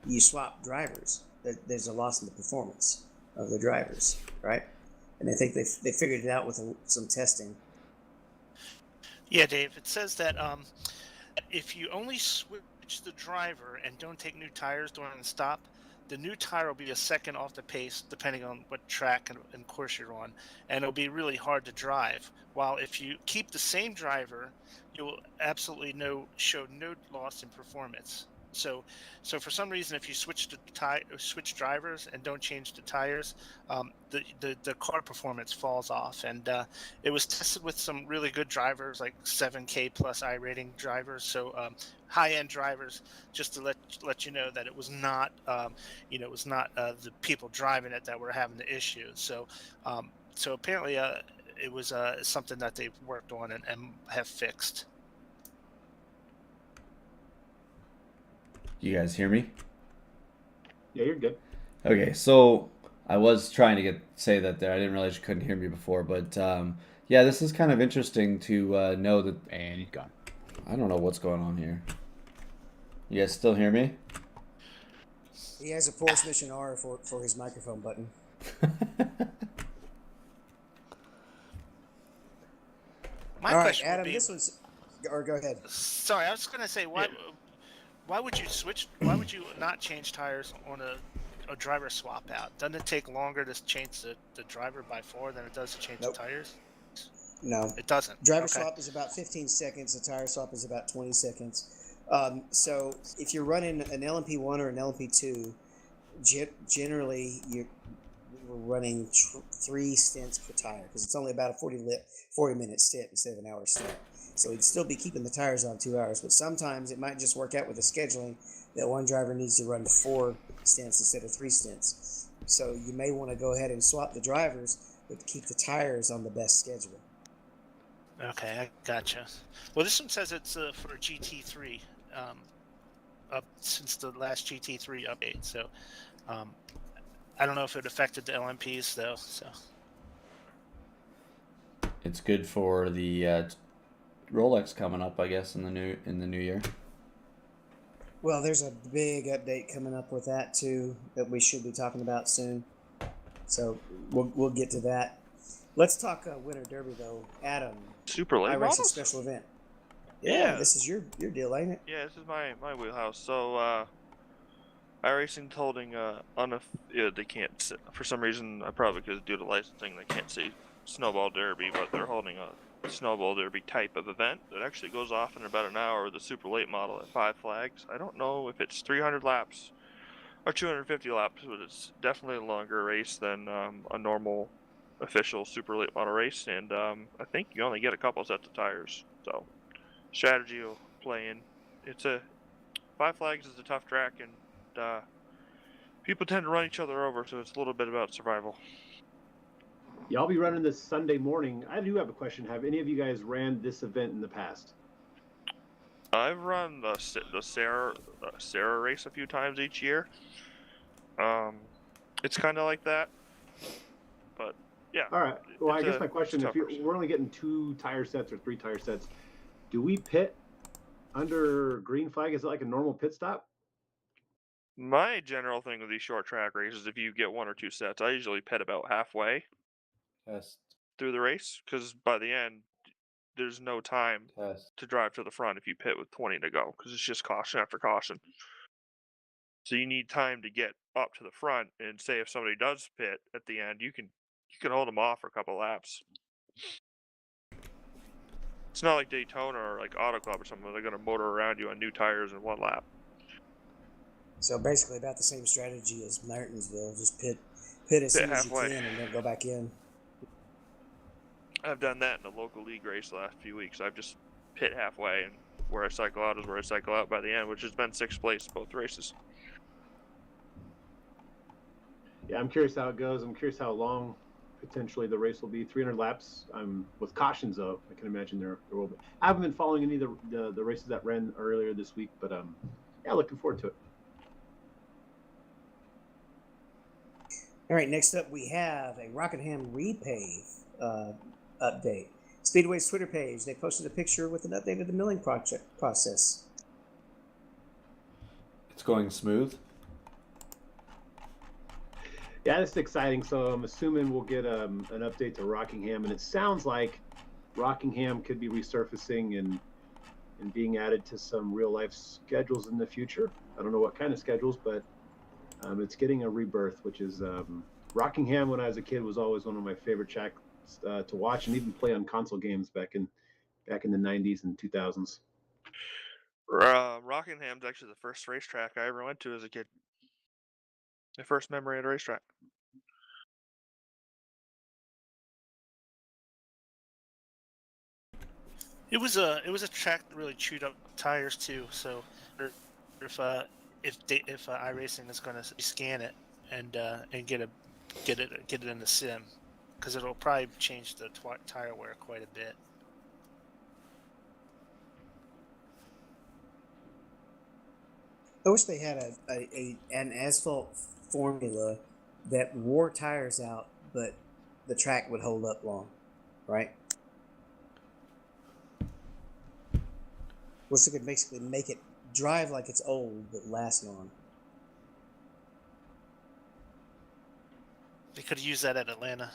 you swap drivers. There's a loss in the performance of the drivers, right? And I think they figured it out with some testing. Yeah, Dave. It says that if you only switch the driver and don't take new tires during the stop, the new tire will be a second off the pace, depending on what track and course you're on, and it'll be really hard to drive. While if you keep the same driver, you'll absolutely show no loss in performance. So for some reason, if you switch drivers and don't change the tires, the car performance falls off. And it was tested with some really good drivers, like 7K plus iRating drivers. So high-end drivers, just to let you know that it was not, it was not the people driving it that were having the issue. So apparently it was something that they've worked on and have fixed. You guys hear me? Yeah, you're good. Okay, so I was trying to say that there. I didn't realize you couldn't hear me before, but yeah, this is kind of interesting to know that. And he's gone. I don't know what's going on here. You guys still hear me? He has a force mission R for his microphone button. My All right, question Adam, would be, this one's. Or go ahead. sorry, I was going to say, why would you switch? Why would you not change tires on a driver swap out? Doesn't it take longer to change the driver by 4 than it does to change Nope. the tires? No, It doesn't. driver Okay. swap is about 15 seconds. A tire swap is about 20 seconds. So if you're running an LMP1 or an LMP2, generally we were running 3 stints per tire because it's only about a 40-minute stint instead of an hour stint. So we'd still be keeping the tires on 2 hours, but sometimes it might just work out with the scheduling that one driver needs to run 4 stints instead of 3 stints. So you may want to go ahead and swap the drivers, but keep the tires on the best schedule. Okay, I gotcha. Well, this one says it's for GT3, up since the last GT3 update. So, I don't know if it affected the LMPs though. So, It's good for the Rolex coming up, I guess, in the new year. Well, there's a big update coming up with that too that we should be talking about soon. So we'll get to that. Let's talk Winter Derby though, Adam. Super late iRacing models? special event. Yeah. This is your deal, ain't it? Yeah, this is my wheelhouse. So, iRacing's holding they can't, for some reason, probably because due to licensing, they can't say Snowball Derby, but they're holding a Snowball Derby type of event that actually goes off in about an hour, the super late model at 5 Flags. I don't know if it's 300 laps or 250 laps, but it's definitely a longer race than a normal official super late model race, and I think you only get a couple sets of tires, so strategy will play in. It's 5 Flags is a tough track, and people tend to run each other over, so it's a little bit about survival. Yeah, I'll be running this Sunday morning. I do have a question. Have any of you guys ran this event in the past? I've run the Sarah race a few times each year. It's kind of like that, but yeah. All right. Well, I guess my it's question: if tougher. we're only getting 2 tire sets or 3 tire sets, do we pit under green flag? Is it like a normal pit stop? My general thing with these short track races, if you get 1 or 2 sets, I usually pit about halfway Test. through the race, because by the end, there's no time Test. to drive to the front if you pit with 20 to go, because it's just caution after caution. So you need time to get up to the front, and say if somebody does pit at the end, you can hold them off for a couple laps. It's not like Daytona or like Auto Club or something where they're going to motor around you on new tires in 1 lap. So basically, about the same strategy as Martinsville. Just pit as soon as you halfway. can, and then go back in. I've done that in a local league race the last few weeks. I've just pit halfway, and where I cycle out is where I cycle out by the end, which has been 6th place both races. Yeah, I'm curious how it goes. I'm curious how long potentially the race will be. 300 laps. With cautions though. I can imagine there will be. I haven't been following any of the races that ran earlier this week, but yeah, looking forward to it. All right, next up we have a Rockingham repave update. Speedway's Twitter page, they posted a picture with an update of the milling process. It's going smooth. Yeah, it's exciting. So I'm assuming we'll get an update to Rockingham, and it sounds like Rockingham could be resurfacing and being added to some real life schedules in the future. I don't know what kind of schedules, but it's getting a rebirth, which is Rockingham. When I was a kid, was always one of my favorite tracks to watch and even play on console games back in the 90s and 2000s. Rockingham's actually the first racetrack I ever went to as a kid. My first memory at a racetrack. It was a track that really chewed up tires too. So if iRacing is going to scan it and get it in the sim, because it'll probably change the tire wear quite a bit. I wish they had an asphalt formula that wore tires out, but the track would hold up long, right? Wish they could basically make it drive like it's old, but last long. They could have used that at Atlanta.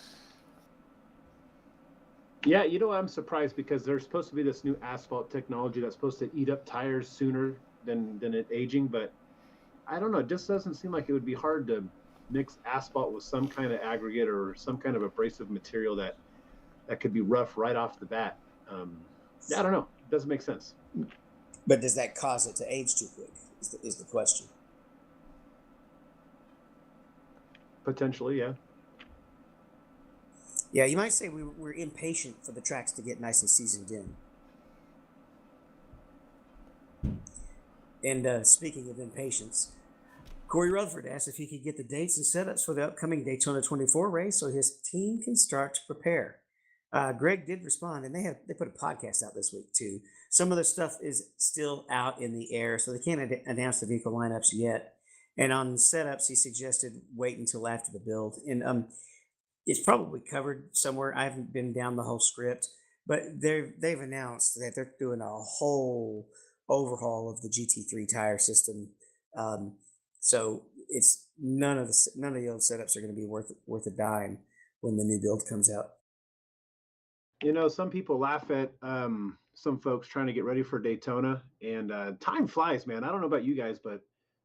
Yeah, I'm surprised because there's supposed to be this new asphalt technology that's supposed to eat up tires sooner than it aging, but I don't know. It just doesn't seem like it would be hard to mix asphalt with some kind of aggregate or some kind of abrasive material that could be rough right off the bat. Yeah, I don't know. It doesn't make sense. But does that cause it to age too quick? Is the question. Potentially, yeah. Yeah, you might say we're impatient for the tracks to get nice and seasoned in. And speaking of impatience, Corey Rutherford asked if he could get the dates and setups for the upcoming Daytona 24 race so his team can start to prepare. Greg did respond, and they put a podcast out this week too. Some of the stuff is still out in the air, so they can't announce the vehicle lineups yet. And on setups, he suggested wait until after the build. And it's probably covered somewhere. I haven't been down the whole script, but they've announced that they're doing a whole overhaul of the GT3 tire system. So it's none of the old setups are going to be worth a dime when the new build comes out. Some people laugh at some folks trying to get ready for Daytona, and time flies, man. I don't know about you guys, but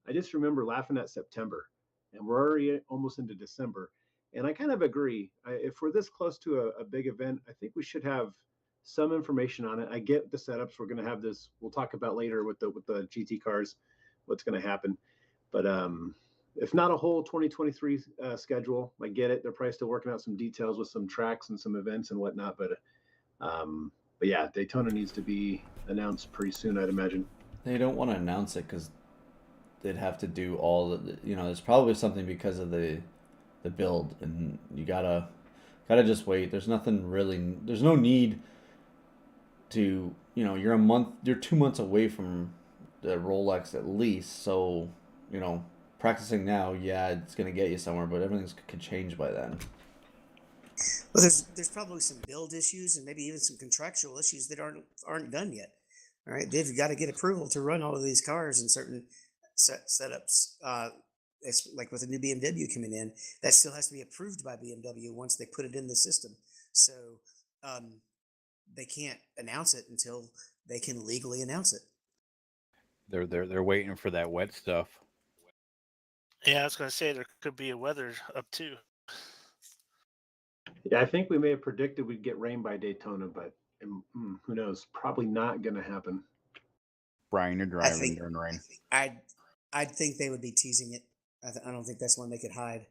I just remember laughing at September, and we're already almost into December. And I kind of agree. If we're this close to a big event, I think we should have some information on it. I get the setups. We're going to have this. We'll talk about later with the GT cars, what's going to happen. But if not a whole 2023 schedule, I get it. They're probably still working out some details with some tracks and some events and whatnot. But yeah, Daytona needs to be announced pretty soon, I'd imagine. They don't want to announce it because they'd have to do all the. There's probably something because of the build, and you gotta Gotta just wait. There's nothing really. There's no need to. You're 2 months away from the Rolex at least. So, practicing now, yeah, it's gonna get you somewhere, but everything could change by then. Well, there's probably some build issues and maybe even some contractual issues that aren't done yet. All right, they've got to get approval to run all of these cars in certain setups. It's like with a new BMW coming in, that still has to be approved by BMW once they put it in the system. So um, they can't announce it until they can legally announce it. They're waiting for that wet stuff. Yeah, I was going to say there could be a weather up too. Yeah, I think we may have predicted we'd get rain by Daytona, but who knows? Probably not going to happen. Brian, you're I driving think during the rain. I'd think they would be teasing it. I don't think that's one they could hide.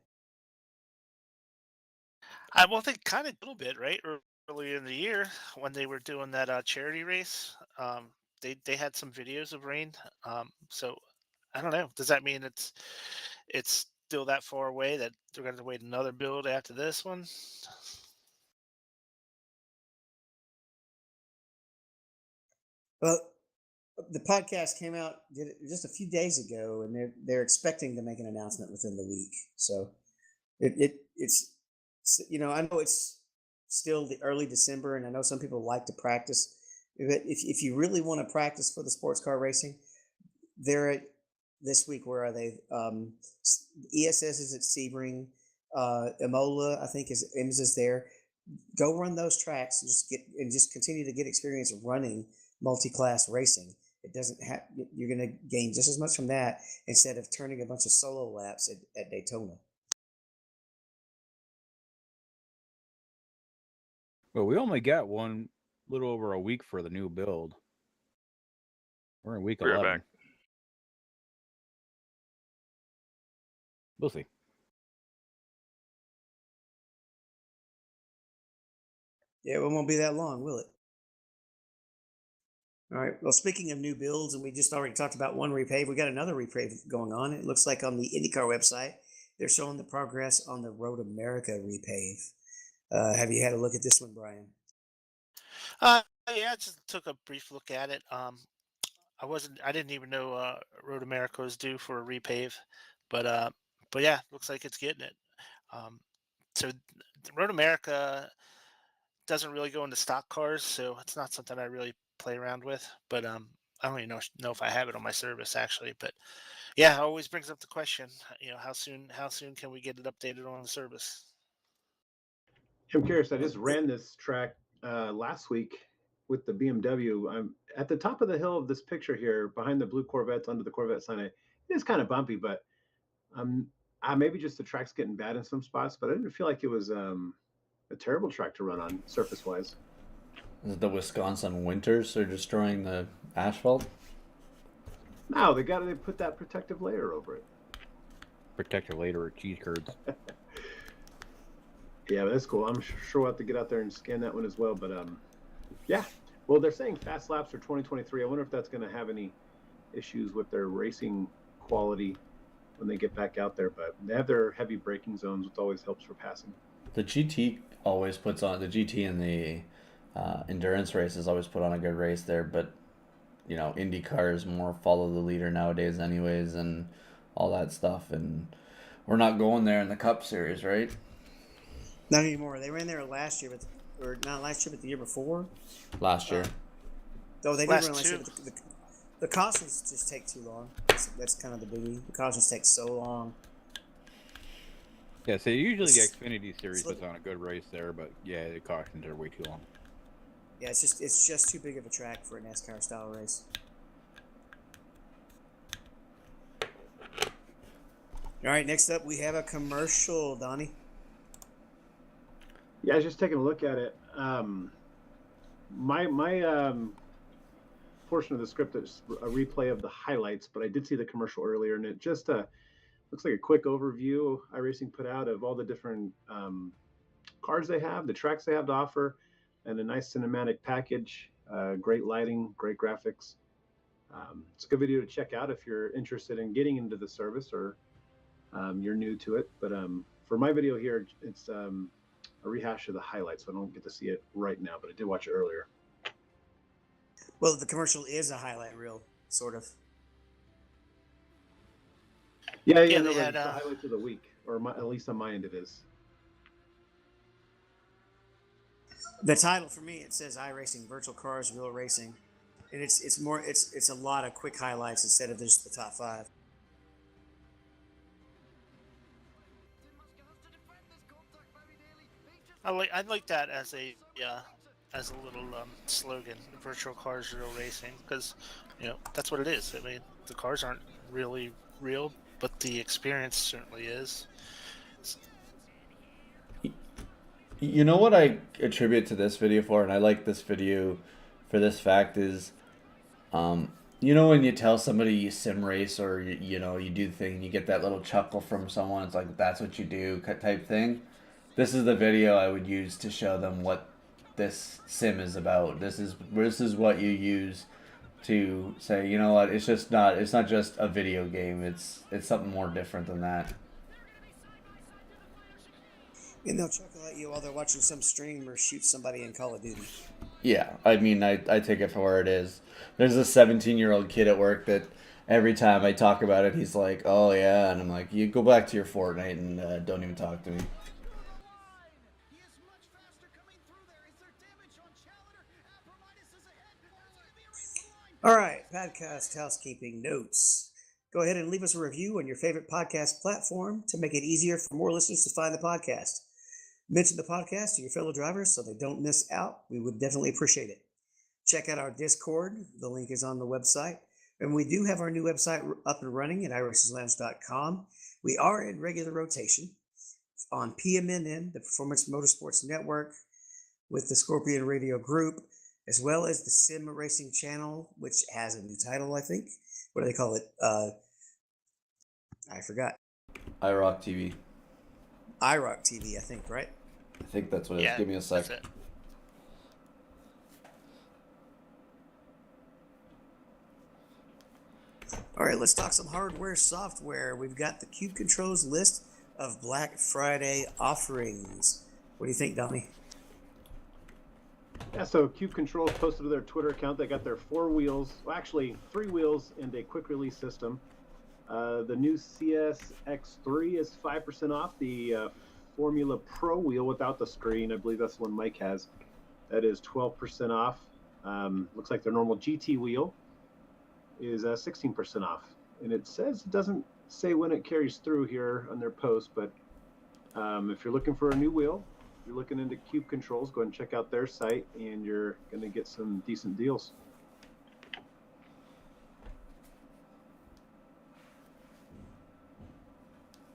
Well, they kind of a little bit, right? Early in the year when they were doing that charity race, they had some videos of rain. So I don't know. Does that mean it's still that far away that they're going to wait another build after this one? Well, the podcast came out just a few days ago, and they're expecting to make an announcement within the week. So it's I know it's still the early December, and I know some people like to practice. But if you really want to practice for the sports car racing, they're at this week. Where are they? ESS is at Sebring. Imola, I think, is IMS is there. Go run those tracks and just continue to get experience running multi-class racing. It doesn't have you're going to gain just as much from that instead of turning a bunch of solo laps at Daytona. Well, we only got one little over a week for the new build. We're in week We're 11. back. We'll see. Yeah, it won't be that long, will it? All right. Well, speaking of new builds, and we just already talked about one repave, we got another repave going on. It looks like on the IndyCar website, they're showing the progress on the Road America repave. Have you had a look at this one, Brian? Yeah, I just took a brief look at it. I didn't even know Road America was due for a repave, but uh, but yeah, looks like it's getting it. Um, so Road America doesn't really go into stock cars, so it's not something I really play around with. But I don't even know if I have it on my service actually. But yeah, it always brings up the question, how soon can we get it updated on the service? I'm curious. I just ran this track last week with the BMW. I'm at the top of the hill of this picture here, behind the blue Corvettes, under the Corvette sign. It is kind of bumpy, but um, maybe just the track's getting bad in some spots. But I didn't feel like it was a terrible track to run on surface wise. Is it the Wisconsin winters? They're destroying the asphalt. No, they put that protective layer over it. Protector later or cheese curds. Yeah, but that's cool. I'm sure we'll have to get out there and scan that one as well. But yeah. Well, they're saying fast laps for 2023. I wonder if that's going to have any issues with their racing quality when they get back out there. But they have their heavy braking zones, which always helps for passing. The GT always puts on the GT and the endurance races always put on a good race there, but Indy cars more follow the leader nowadays, anyways, and all that stuff. And we're not going there in the Cup Series, right? Not anymore. They ran there last year, or not last year, but the year before. Last year. Oh, they did Last run last year, two. but the cautions just take too long. That's kind of the biggie. The cautions take so long. Yeah, so usually the It's- Xfinity Series puts on a good race there, but yeah, the cautions are way too long. Yeah, it's just too big of a track for a NASCAR style race. All right, next up we have a commercial, Donnie. Yeah, I was just taking a look at it. My portion of the script is a replay of the highlights, but I did see the commercial earlier, and it just looks like a quick overview iRacing put out of all the different cars they have, the tracks they have to offer, and a nice cinematic package. Great lighting, great graphics. It's a good video to check out if you're interested in getting into the service or you're new to it. But for my video here, it's a rehash of the highlights, so I don't get to see it right now, but I did watch it earlier. Well, the commercial is a highlight reel, sort of. Yeah, Yeah, no, they but had it's the highlights of the week, or at least on my end it is. The title for me, it says iRacing, virtual cars, real racing, and it's a lot of quick highlights instead of just the top 5. I like that as a little slogan, virtual cars, real racing, because that's what it is. I mean, the cars aren't really real, but the experience certainly is. You know what I attribute to this video for, and I like this video for this fact is, when you tell somebody you sim race or you do the thing, you get that little chuckle from someone. It's like that's what you do type thing. This is the video I would use to show them what this sim is about. This is what you use to say, you know what, it's not just a video game. It's something more different than that. And they'll chuckle at you while they're watching some stream or shoot somebody in Call of Duty. Yeah, I mean, I take it for where it is. There's a 17-year-old kid at work that every time I talk about it, he's like, "Oh yeah," and I'm like, "You go back to your Fortnite and don't even talk to me." All right, podcast housekeeping notes. Go ahead and leave us a review on your favorite podcast platform to make it easier for more listeners to find the podcast. Mention the podcast to your fellow drivers so they don't miss out. We would definitely appreciate it. Check out our Discord. The link is on the website. And we do have our new website up and running at iRacersLounge.com. We are in regular rotation on PMNN, the Performance Motorsports Network, with the Scorpion Radio Group, as well as the Sim Racing Channel, which has a new title, I think. What do they call it? I forgot. iRock TV. iRock TV, I think, right? I think that's what it is. Yeah, Give me a sec. that's it. All right, let's talk some hardware, software. We've got the Cube Controls list of Black Friday offerings. What do you think, Donnie? Yeah, so Cube Controls posted to their Twitter account. They got their 4 wheels, well, actually 3 wheels and a quick release system. The new CSX3 is 5% off. The Formula Pro wheel without the screen, I believe that's the one Mike has, that is 12% off. Looks like their normal GT wheel is 16% off. And it doesn't say when it carries through here on their post, but if you're looking for a new wheel, you're looking into Cube Controls, go ahead and check out their site, and you're going to get some decent deals.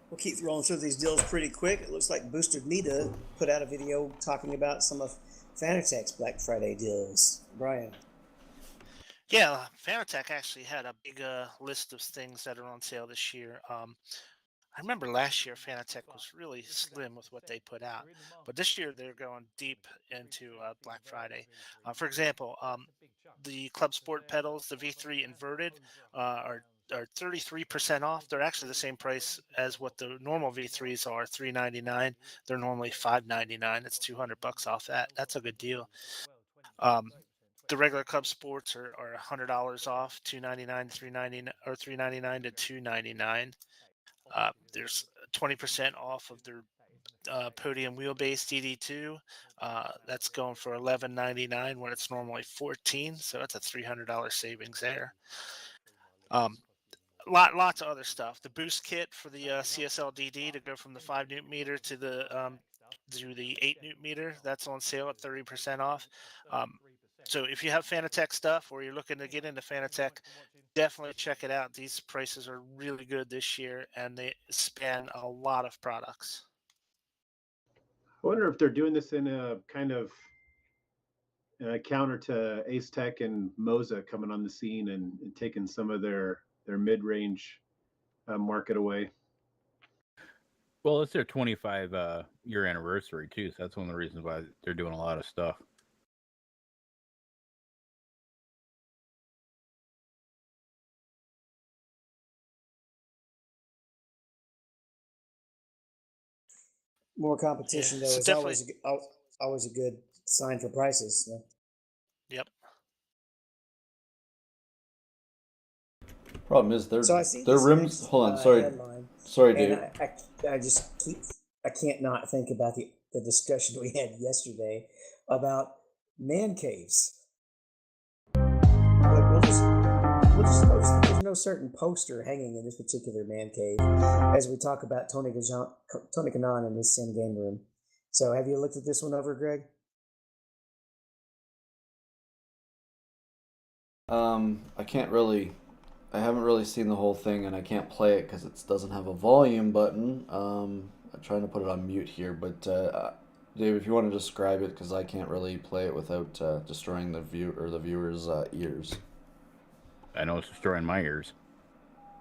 We'll keep rolling through these deals pretty quick. It looks like Boosted Media put out a video talking about some of Fanatec's Black Friday deals. Brian. Yeah, Fanatec actually had a big list of things that are on sale this year. I remember last year Fanatec was really slim with what they put out, but this year they're going deep into Black Friday. For example, the Club Sport pedals, the V3 inverted, are 33% off. They're actually the same price as what the normal V3s are, $399. They're normally $599. It's $200 off that. That's a good deal. The regular Club Sports are $100 off, $299 to $399 or $399 to $299. There's 20% off of their podium wheelbase DD2. That's going for $11.99 when it's normally $14. So that's a $300 savings there. Lots of other stuff. The boost kit for the CSL DD to go from the 5 newton meter to the 8 newton meter. That's on sale at 30% off. So if you have Fanatec stuff or you're looking to get into Fanatec, definitely check it out. These prices are really good this year, and they span a lot of products. I wonder if they're doing this in a kind of counter to Ace Tech and Moza coming on the scene and taking some of their mid-range market away. Well, it's their 25 year anniversary too, so that's one of the reasons why they're doing a lot of stuff. More competition Yeah, though so is definitely. always a good sign for prices. So. Yep. Problem is So I see their this rims. next Hold on, sorry, headline, sorry, and Dave. I just I can't not think about the discussion we had yesterday about man caves. But we'll just post. There's no certain poster hanging in this particular man cave as we talk about Tony Kanon and his sim game room. So have you looked at this one over, Greg? I can't really. I haven't really seen the whole thing, and I can't play it because it doesn't have a volume button. I'm trying to put it on mute here, but Dave, if you want to describe it, because I can't really play it without destroying the viewers' ears. I know it's destroying my ears.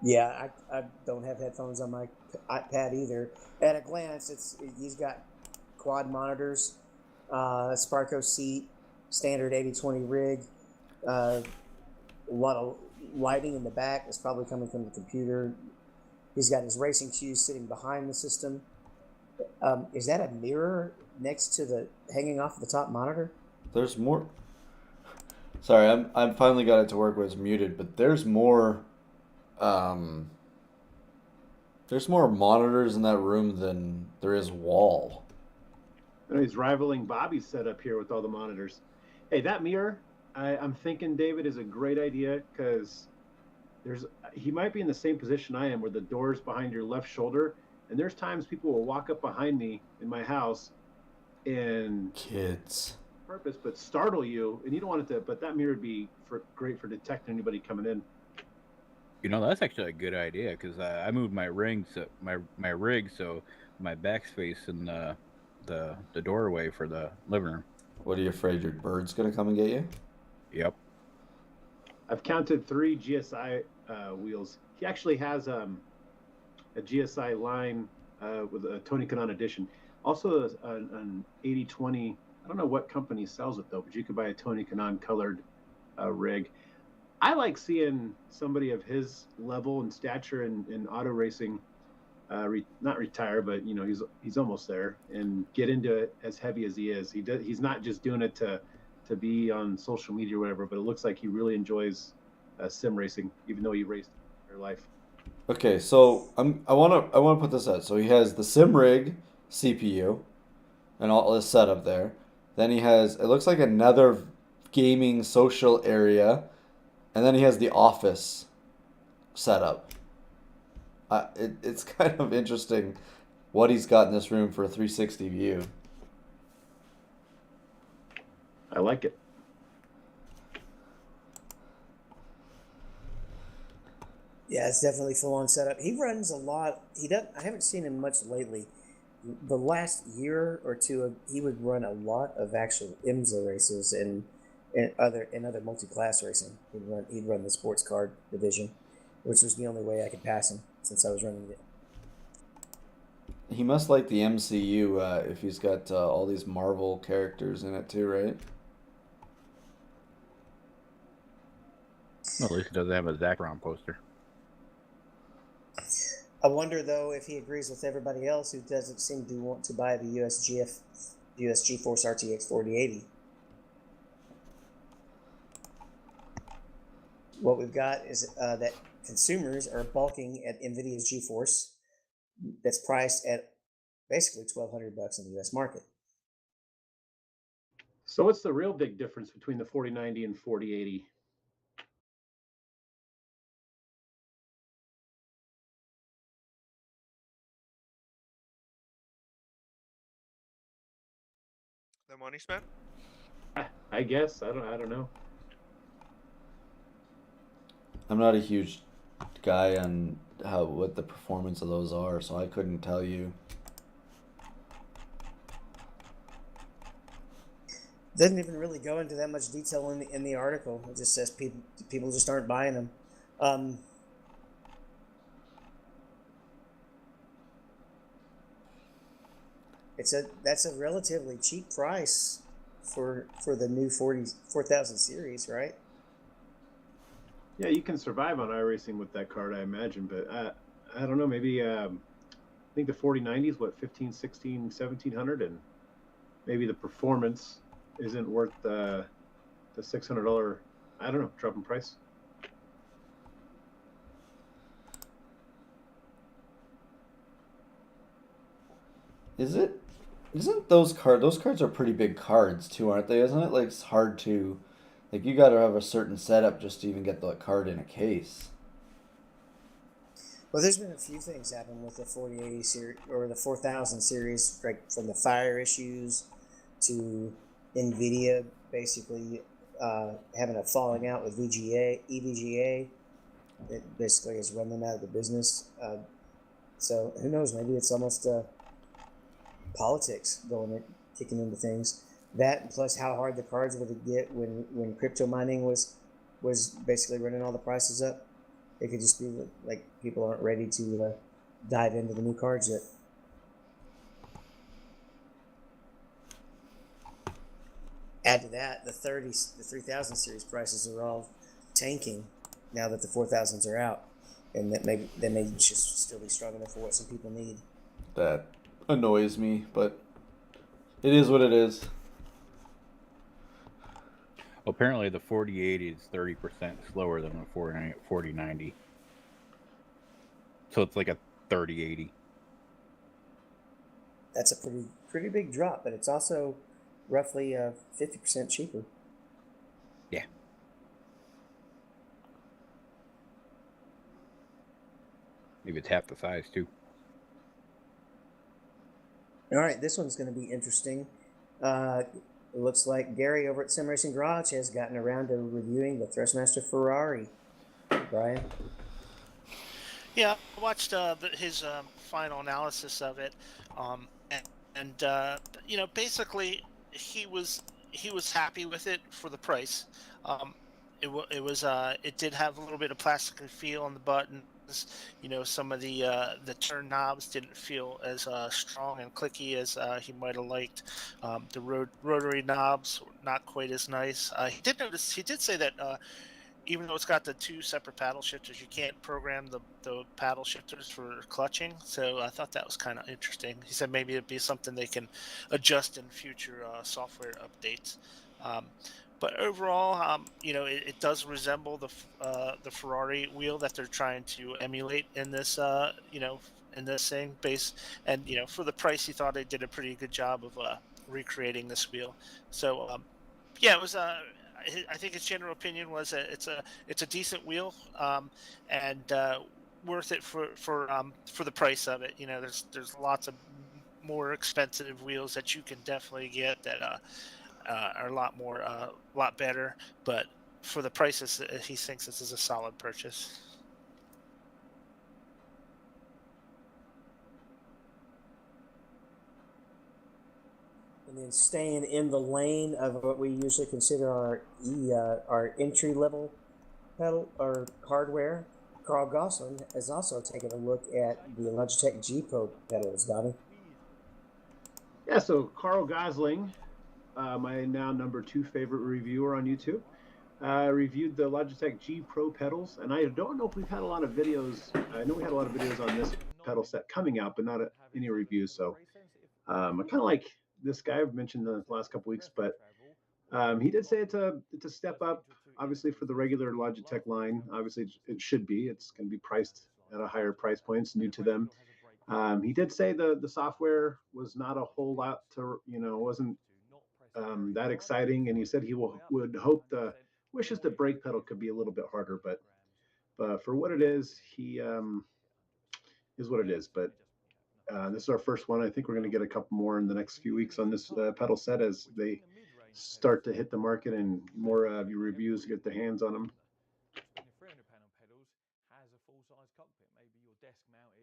Yeah, I don't have headphones on my iPad either. At a glance, he's got quad monitors, Sparko seat, standard 80/20 rig, a lot of lighting in the back that's probably coming from the computer. He's got his racing shoes sitting behind the system. Is that a mirror next to the hanging off the top monitor? There's more. Sorry, I'm finally got it to work where it's muted, but there's more. Um, there's more monitors in that room than there is wall. And he's rivaling Bobby's setup here with all the monitors. Hey, that mirror, I'm thinking, David, is a great idea because he might be in the same position I am where the door's behind your left shoulder. And there's times people will walk up behind me in my house and Kids. purpose, but startle you, and you don't want it to. But that mirror would be great for detecting anybody coming in. You know, that's actually a good idea because I moved my rig so my back's facing the doorway for the living room. What are you afraid your bird's gonna come and get you? Yep. I've counted 3 GSI wheels. He actually has a GSI line with a Tony Kanon edition. Also an 80/20. I don't know what company sells it though, but you could buy a Tony Kanon colored rig. I like seeing somebody of his level and stature in auto racing, not retire, but you know he's almost there and get into it as heavy as he is. He's not just doing it to be on social media or whatever, but it looks like he really enjoys sim racing, even though he raced in real life. Okay, so I wanna put this out. So he has the sim rig CPU and all this setup there. Then he has it looks like another gaming social area, and then he has the office setup. It's kind of interesting what he's got in this room for a 360 view. I like it. Yeah, it's definitely full on setup. He runs a lot. He doesn't. I haven't seen him much lately. The last year or two, he would run a lot of actual IMSA races and other multi-class racing. He'd run the sports car division, which was the only way I could pass him since I was running it. He must like the MCU if he's got all these Marvel characters in it too, right? Well, at least it doesn't have a Zach Brown poster. I wonder though if he agrees with everybody else who doesn't seem to want to buy the US GeForce RTX 4080. What we've got is that consumers are balking at NVIDIA's GeForce that's priced at basically $1,200 in the US market. So what's the real big difference between the 4090 and 4080? The money spent? I guess I don't know. I'm not a huge guy on what the performance of those are, so I couldn't tell you. Doesn't even really go into that much detail in the article. It just says people just aren't buying them. That's a relatively cheap price for the new 4000 series, right? Yeah, you can survive on iRacing with that card, I imagine, but I don't know. Maybe I think the 4090 is what, 15, 16, 1700, and maybe the performance isn't worth the $600, I don't know, drop in price. Isn't those cards are pretty big cards too, aren't they? Isn't it like it's hard to, like, you got to have a certain setup just to even get the card in a case. Well, there's been a few things happen with the 4080 series or the 4000 series, like from the fire issues to NVIDIA basically having a falling out with EVGA. It basically has run them out of the business. So who knows? Maybe it's almost politics kicking into things. That plus how hard the cards would get when crypto mining was basically running all the prices up. It could just be like people aren't ready to dive into the new cards yet. Add to that, the 3000 series prices are all tanking now that the 4000s are out, and that they may just still be strong enough for what some people need. That annoys me, but it is what it is. Apparently, the 4080 is 30% slower than the 4090. So it's like a 3080. That's a pretty big drop, but it's also roughly 50% cheaper. Yeah. Maybe it's half the size too. All right, this one's going to be interesting. It looks like Gary over at Sim Racing Garage has gotten around to reviewing the Thrustmaster Ferrari. Brian? Yeah, I watched his final analysis of it, and basically he was happy with it for the price. It did have a little bit of plastic feel on the buttons. Some of the turn knobs didn't feel as strong and clicky as he might have liked. The rotary knobs were not quite as nice. He did say that even though it's got the two separate paddle shifters, you can't program the paddle shifters for clutching. So I thought that was kind of interesting. He said maybe it'd be something they can adjust in future software updates. But overall, it does resemble the Ferrari wheel that they're trying to emulate in this, in this thing base. And for the price, he thought they did a pretty good job of recreating this wheel. So yeah, it was. I think his general opinion was that it's a decent wheel, and worth it for the price of it. There's lots of more expensive wheels that you can definitely get that are a lot better. But for the prices, he thinks this is a solid purchase. And then staying in the lane of what we usually consider our entry level pedal or hardware, Carl Gosselin has also taken a look at the Logitech G Pro pedals, Donnie. Yeah, so Carl Gosling, my now number 2 favorite reviewer on YouTube, reviewed the Logitech G Pro pedals, and I don't know if we've had a lot of videos. I know we had a lot of videos on this pedal set coming out, but not any reviews. So I kind of like this guy I've mentioned the last couple weeks, but he did say it's a step up, obviously, for the regular Logitech line. Obviously, it should be. It's going to be priced at a higher price point. It's new to them. He did say the software was not a whole lot to, wasn't that exciting, and he said he would hope wishes the brake pedal could be a little bit harder, but for what it is, he is what it is. But this is our first one. I think we're going to get a couple more in the next few weeks on this pedal set as they start to hit the market and more of your reviews get their hands on them.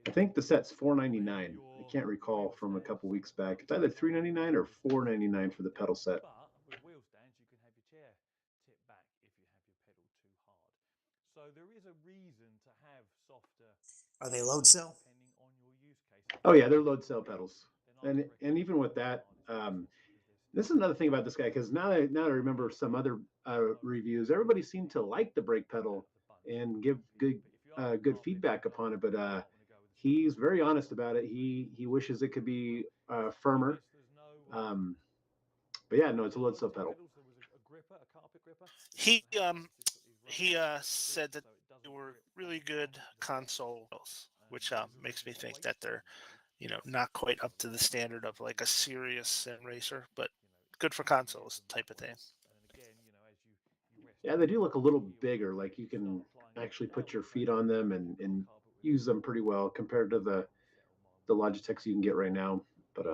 I think the set's $499. I can't recall from a couple weeks back. It's either $399 or $499 for the pedal set. Are they load cell? Oh yeah, they're load cell pedals, and even with that, this is another thing about this guy, because now I remember some other reviews. Everybody seemed to like the brake pedal and give good feedback upon it, but He's very honest about it. He wishes it could be firmer. But yeah, no, it's a load cell pedal. He said that they were really good console wheels, which makes me think that they're not quite up to the standard of like a serious sim racer, but good for consoles type of thing. Yeah, they do look a little bigger. Like you can actually put your feet on them and use them pretty well compared to the Logitechs you can get right now. But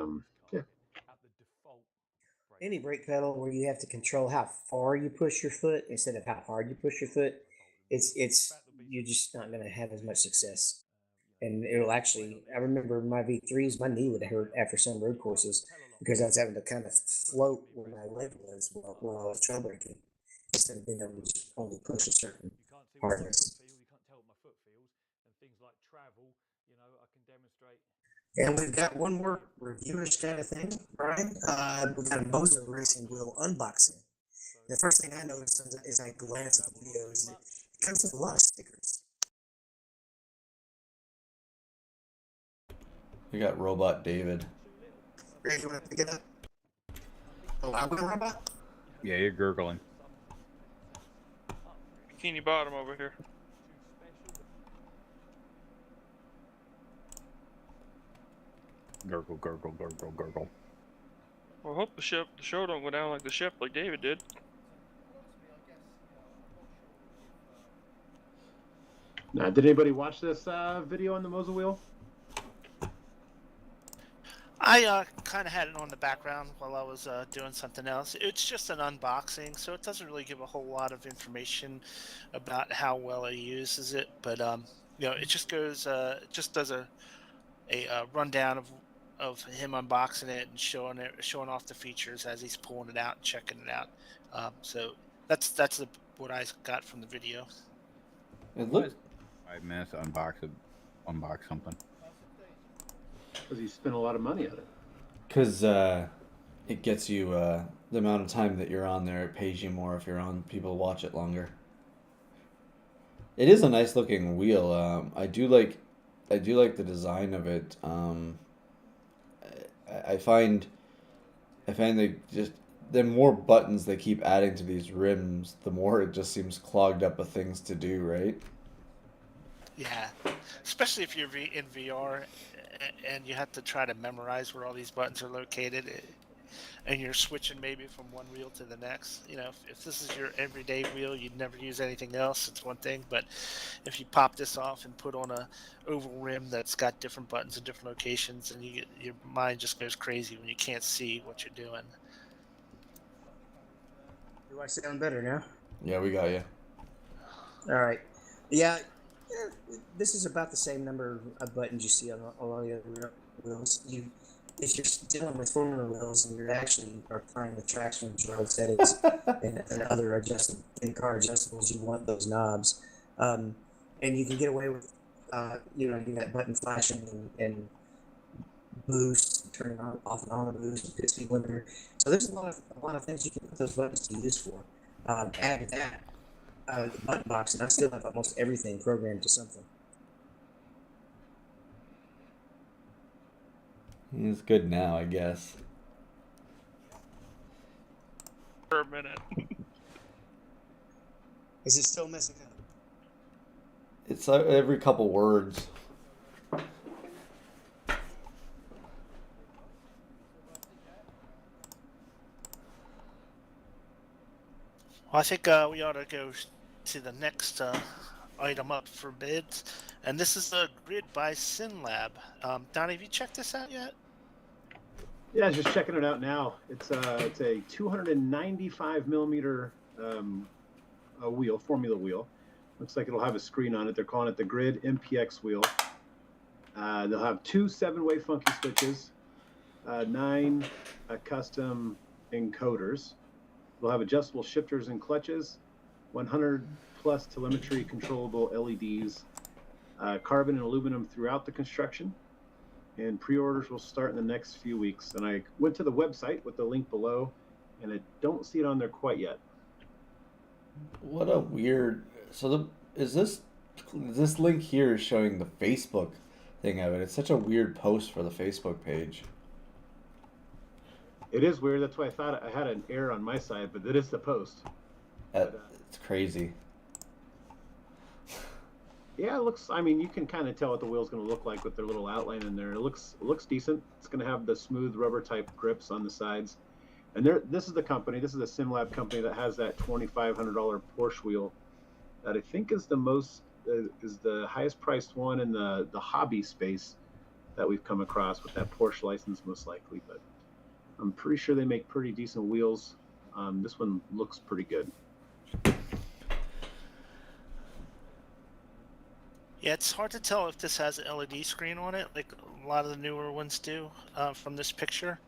yeah. Any brake pedal where you have to control how far you push your foot instead of how hard you push your foot, it's you're just not going to have as much success. And it'll actually, I remember my V3s, my knee would hurt after some road courses because I was having to kind of float where my leg was while I was trail braking instead of being able to just only push a certain hardness. And we've got one more reviewish kind of thing, Brian. We've got a Mozo Racing Wheel unboxing. The first thing I noticed as I glanced at the video is that it comes with a lot of stickers. We got Robot David. Ray, you want to pick it up? Oh, I'm going robot? Yeah, you're gurgling. Bikini Bottom over here. Gurgle, gurgle, gurgle, gurgle. Well, I hope the show don't go down like the ship, like David did. Now, did anybody watch this video on the Moza wheel? I kind of had it on the background while I was doing something else. It's just an unboxing, so it doesn't really give a whole lot of information about how well he uses it. But it just goes, just does a rundown of him unboxing it and showing off the features as he's pulling it out and checking it out. So that's what I got from the video. It looked 5 minutes to unbox something. Because you spent a lot of money on it. because it gets you the amount of time that you're on there. It pays you more if you're on. People watch it longer. It is a nice looking wheel. I do like the design of it. I find they just the more buttons they keep adding to these rims, the more it just seems clogged up with things to do, right? Yeah, especially if you're in VR and you have to try to memorize where all these buttons are located, and you're switching maybe from one wheel to the next. If this is your everyday wheel, you'd never use anything else. It's one thing, but if you pop this off and put on a oval rim that's got different buttons in different locations, and your mind just goes crazy when you can't see what you're doing. Do I sound better now? Yeah, we got you. All right. Yeah, this is about the same number of buttons you see on all the other wheels. If you're dealing with Formula wheels and you're actually applying the traction control settings and other in-car adjustables, you want those knobs. And you can get away with, you got button flashing and boost, turning on, off and on the boost, pit speed limiter. So there's a lot of things you can put those buttons to use for. Add to that, the button box, and I still have almost everything programmed to something. It's good now, I guess. For a minute. Is it still messing up? It's every couple words. Well, I think we ought to go to the next item up for bids, and this is the grid by SynLab. Donnie, have you checked this out yet? Yeah, just checking it out now. It's a 295 millimeter wheel, Formula wheel. Looks like it'll have a screen on it. They're calling it the Grid MPX wheel. They'll have 2 7-way funky switches, 9 custom encoders. They'll have adjustable shifters and clutches, 100 plus telemetry controllable LEDs, carbon and aluminum throughout the construction. And pre-orders will start in the next few weeks. And I went to the website with the link below, and I don't see it on there quite yet. What a weird. So is this link here is showing the Facebook thing of it. It's such a weird post for the Facebook page. It is weird. That's why I thought I had an error on my side, but it is the post. It's crazy. Yeah, it looks. I mean, you can kind of tell what the wheel's going to look like with their little outline in there. It looks decent. It's going to have the smooth rubber type grips on the sides. And this is the company. This is the SimLab company that has that $2,500 Porsche wheel that I think is the highest priced one in the hobby space that we've come across with that Porsche license, most likely. But I'm pretty sure they make pretty decent wheels. This one looks pretty good. Yeah, it's hard to tell if this has an LED screen on it, like a lot of the newer ones do from this picture.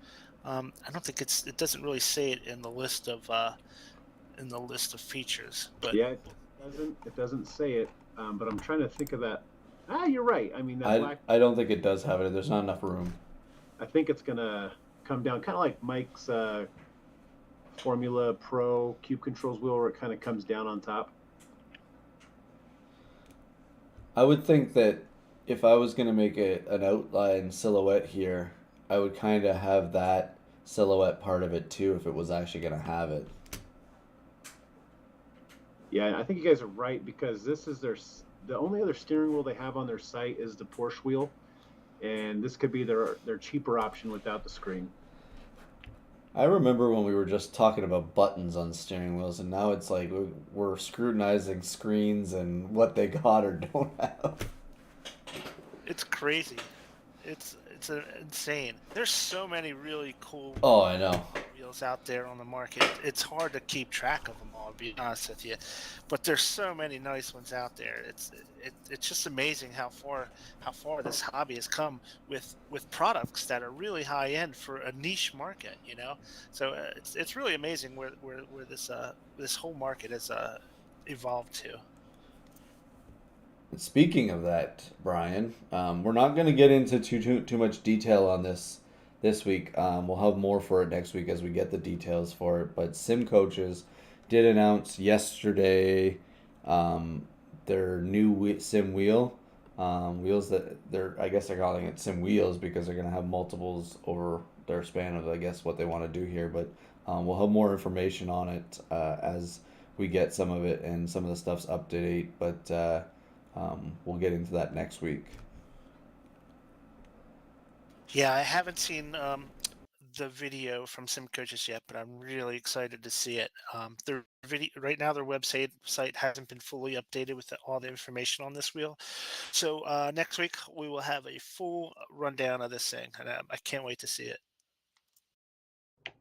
I don't think it doesn't really say it in the list of features, but Yeah, it doesn't say it, but I'm trying to think of that. You're right. I mean, that black. I don't think it does have it. There's not enough room. I think it's gonna come down kind of like Mike's Formula Pro Cube Controls wheel, where it kind of comes down on top. I would think that if I was going to make an outline silhouette here, I would kind of have that silhouette part of it too if it was actually going to have it. Yeah, I think you guys are right, because this is the only other steering wheel they have on their site is the Porsche wheel, and this could be their cheaper option without the screen. I remember when we were just talking about buttons on steering wheels, and now it's like we're scrutinizing screens and what they got or don't have. it's crazy. It's insane. There's so many really cool Oh, I know. wheels out there on the market. It's hard to keep track of them all, to be honest with you. But there's so many nice ones out there. It's just amazing how far this hobby has come with products that are really high end for a niche market. So it's really amazing where this whole market has evolved to. Speaking of that, Brian, we're not going to get into too much detail on this week. We'll have more for it next week as we get the details for it. But Sim Coaches did announce yesterday their new Sim wheel. Wheels that I guess they're calling it Sim wheels because they're going to have multiples over their span of, I guess, what they want to do here. But we'll have more information on it as we get some of it, and some of the stuff's up to date. But we'll get into that next week. Yeah, I haven't seen the video from Sim Coaches yet, but I'm really excited to see it. Their video right now, their website hasn't been fully updated with all the information on this wheel. So next week we will have a full rundown of this thing, and I can't wait to see it.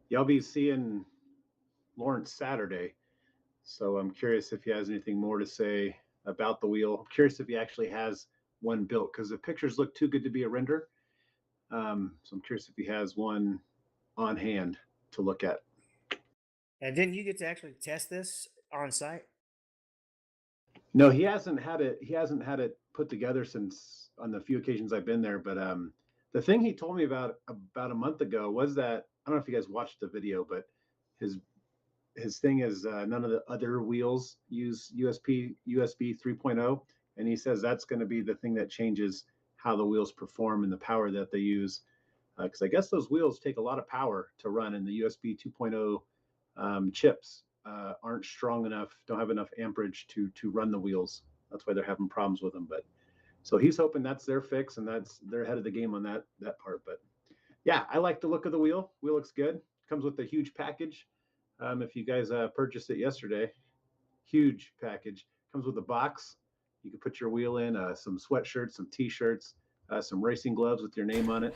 Yeah, I'll be seeing Lawrence Saturday, so I'm curious if he has anything more to say about the wheel. I'm curious if he actually has one built, because the pictures look too good to be a render. So I'm curious if he has one on hand to look at. And didn't you get to actually test this on site? No, he hasn't had it. He hasn't had it put together since on the few occasions I've been there. But the thing he told me about a month ago was that, I don't know if you guys watched the video, but his thing is none of the other wheels use USB 3.0, and he says that's going to be the thing that changes how the wheels perform and the power that they use. Because I guess those wheels take a lot of power to run, and the USB 2.0 chips aren't strong enough, don't have enough amperage to run the wheels. That's why they're having problems with them. But so he's hoping that's their fix, and they're ahead of the game on that part. But yeah, I like the look of the wheel. Wheel looks good. Comes with a huge package. If you guys purchased it yesterday, huge package. Comes with a box. You can put your wheel in, some sweatshirts, some t-shirts, some racing gloves with your name on it.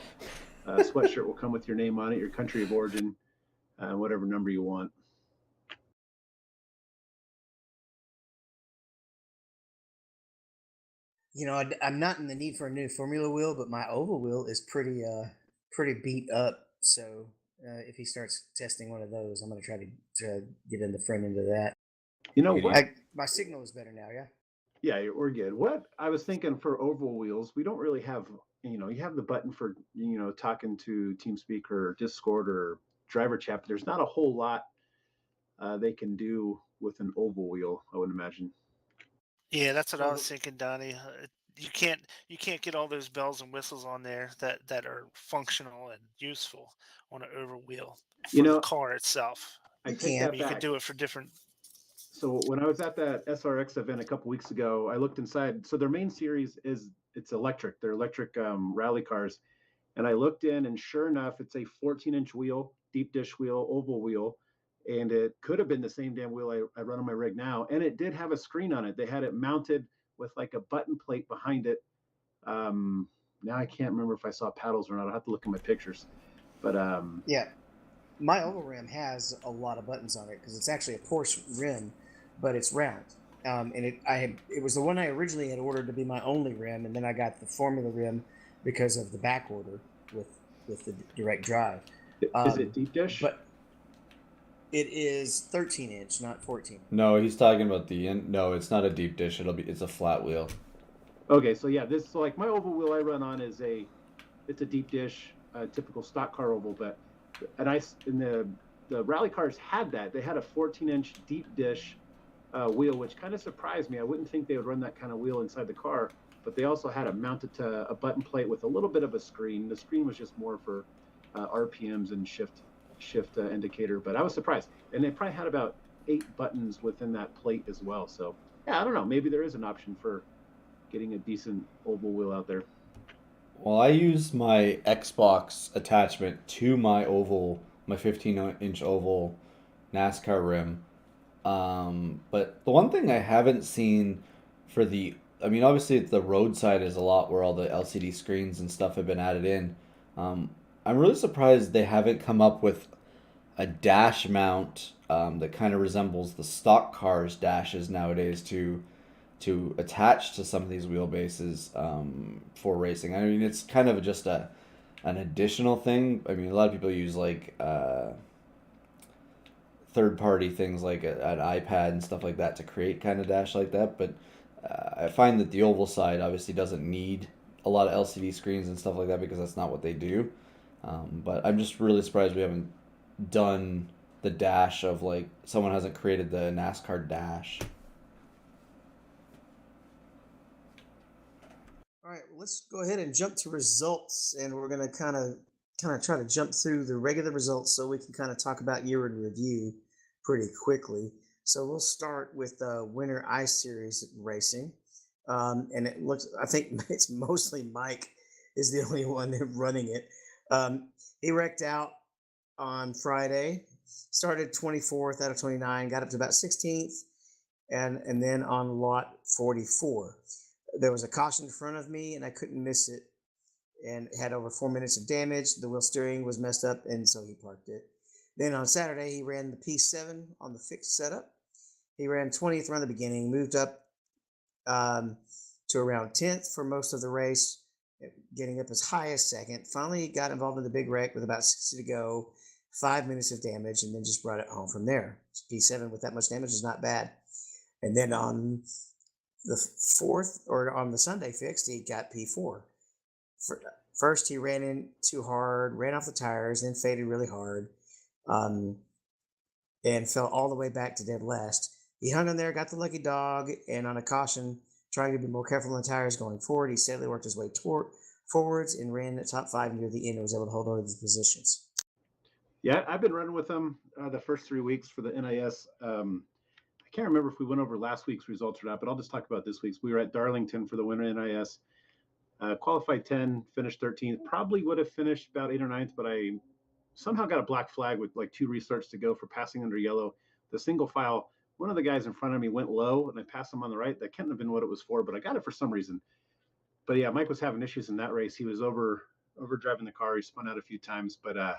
Sweatshirt will come with your name on it, your country of origin, whatever number you want. I'm not in the need for a new Formula wheel, but my oval wheel is pretty beat up. So if he starts testing one of those, I'm going to try to get in the front end of that. You know what? My signal is better now, yeah. Yeah, we're good. What I was thinking for oval wheels, we don't really have, you have the button for, talking to TeamSpeak or Discord or driver chat, but there's not a whole lot they can do with an oval wheel, I would imagine. Yeah, that's what I was thinking, Donnie. you can't get all those bells and whistles on there that are functional and useful on an oval wheel You for the know, car itself. I You take can. that But you could back. do it for different. So when I was at that SRX event a couple weeks ago, I looked inside. So their main series is it's electric. They're electric rally cars. And I looked in, and sure enough, it's a 14-inch wheel, deep dish wheel, oval wheel, and it could have been the same damn wheel I run on my rig now. And it did have a screen on it. They had it mounted with like a button plate behind it. Now I can't remember if I saw paddles or not. I'll have to look at my pictures. But Yeah, my oval rim has a lot of buttons on it because it's actually a Porsche rim, but it's round. And it was the one I originally had ordered to be my only rim, and then I got the Formula rim because of the back order with the direct drive. is it deep dish? But it is 13-inch, not 14. No, he's talking about no, it's not a deep dish. It's a flat wheel. Okay, so yeah, so like my oval wheel I run on it's a deep dish, typical stock car oval, but the rally cars had that. They had a 14-inch deep dish wheel, which kind of surprised me. I wouldn't think they would run that kind of wheel inside the car, but they also had it mounted to a button plate with a little bit of a screen. The screen was just more for RPMs and shift indicator, but I was surprised. And they probably had about 8 buttons within that plate as well. So yeah, I don't know. Maybe there is an option for getting a decent oval wheel out there. Well, I use my Xbox attachment to my 15-inch oval NASCAR rim. But the one thing I haven't seen I mean, obviously the roadside is a lot where all the LCD screens and stuff have been added in. I'm really surprised they haven't come up with a dash mount that kind of resembles the stock cars dashes nowadays to attach to some of these wheelbases for racing. I mean, it's kind of just an additional thing. I mean, a lot of people use like third-party things like an iPad and stuff like that to create kind of dash like that. But I find that the oval side obviously doesn't need a lot of LCD screens and stuff like that because that's not what they do. But I'm just really surprised we haven't done the dash of like someone hasn't created the NASCAR dash. All right, well, let's go ahead and jump to results, and we're going to kind of try to jump through the regular results so we can kind of talk about year in review pretty quickly. So we'll start with the Winter iSeries racing, and I think it's mostly Mike is the only one running it. He wrecked out on Friday, started 24th out of 29, got up to about 16th, and then on lot 44. There was a caution in front of me, and I couldn't miss it, and had over 4 minutes of damage. The wheel steering was messed up, and so he parked it. Then on Saturday, he ran the P7 on the fixed setup. He ran 20th around the beginning, moved up to around 10th for most of the race, getting up as high as second. Finally, got involved in the big wreck with about 60 to go, 5 minutes of damage, and then just brought it home from there. P7 with that much damage is not bad. And then on the 4th, or on the Sunday fixed, he got P4. First, he ran in too hard, ran off the tires, then faded really hard, and fell all the way back to dead last. He hung in there, got the lucky dog, and on a caution, trying to be more careful on the tires going forward, he steadily worked his way forwards and ran the top 5 near the end and was able to hold on to the positions. Yeah, I've been running with them the first 3 weeks for the NIS. I can't remember if we went over last week's results or not, but I'll just talk about this week's. We were at Darlington for the Winter NIS. Qualified 10, finished 13th. Probably would have finished about 8th or 9th, but I somehow got a black flag with like 2 restarts to go for passing under yellow. The single file, one of the guys in front of me went low, and I passed him on the right. That can't have been what it was for, but I got it for some reason. But yeah, Mike was having issues in that race. He was overdriving the car. He spun out a few times, but I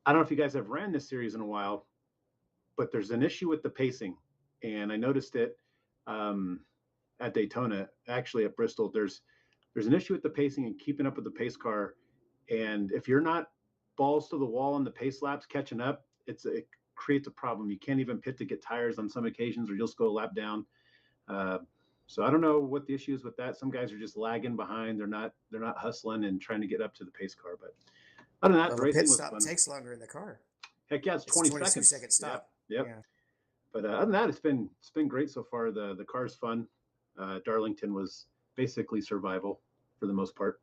don't know if you guys have ran this series in a while, but there's an issue with the pacing. And I noticed it at Daytona, actually at Bristol. There's an issue with the pacing and keeping up with the pace car. And if you're not balls to the wall on the pace laps catching up, it creates a problem. You can't even pit to get tires on some occasions, or you'll just go a lap down. So I don't know what the issue is with that. Some guys are just lagging behind. They're not hustling and trying to get up to the pace car. But other than that, Well, the racing pit was stop fun. takes longer in the car. Heck yeah, it's 20 seconds. 22-second stop. Yep. Yeah. But other than that, it's been great so far. The car's fun. Darlington was basically survival for the most part.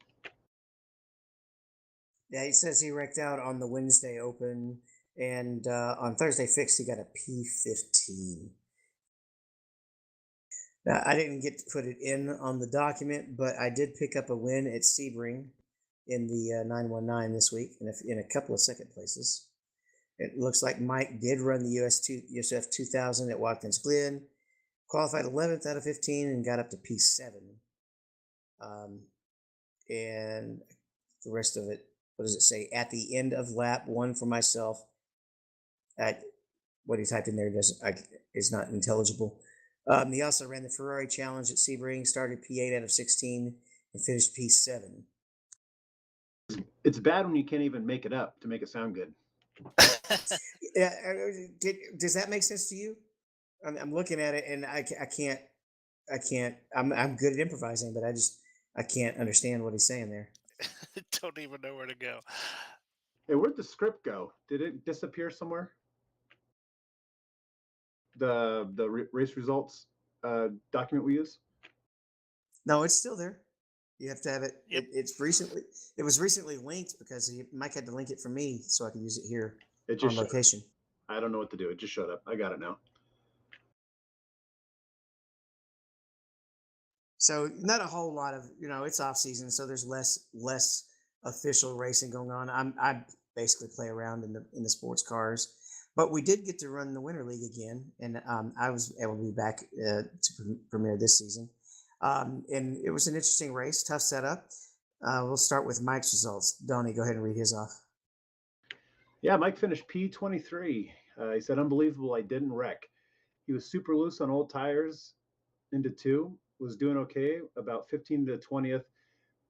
Yeah, he says he wrecked out on the Wednesday Open, and on Thursday fixed he got a P15. Now, I didn't get to put it in on the document, but I did pick up a win at Sebring in the 919 this week, in a couple of second places. It looks like Mike did run the USF 2000 at Watkins Glen, qualified 11th out of 15, and got up to P7. And the rest of it, what does it say? At the end of lap one for myself. At what he typed in there is not intelligible. He also ran the Ferrari Challenge at Sebring, started P8 out of 16, and finished P7. It's bad when you can't even make it up to make it sound good. Yeah, does that make sense to you? I'm looking at it and I can't. I'm good at improvising, but I can't understand what he's saying there. Don't even know where to go. Hey, where'd the script go? Did it disappear somewhere? The race results document we use? No, it's still there. You have to have it. Yep. It was recently linked because Mike had to link it for me so I could use it here It on just showed location. up. I don't know what to do. It just showed up. I got it now. So not a whole lot of, it's off season, so there's less official racing going on. I basically play around in the sports cars, but we did get to run the Winter League again, and I was able to be back to premiere this season. And it was an interesting race, tough setup. We'll start with Mike's results. Donnie, go ahead and read his off. Yeah, Mike finished P23. He said, unbelievable, I didn't wreck. He was super loose on old tires into two, was doing okay, about 15 to 20th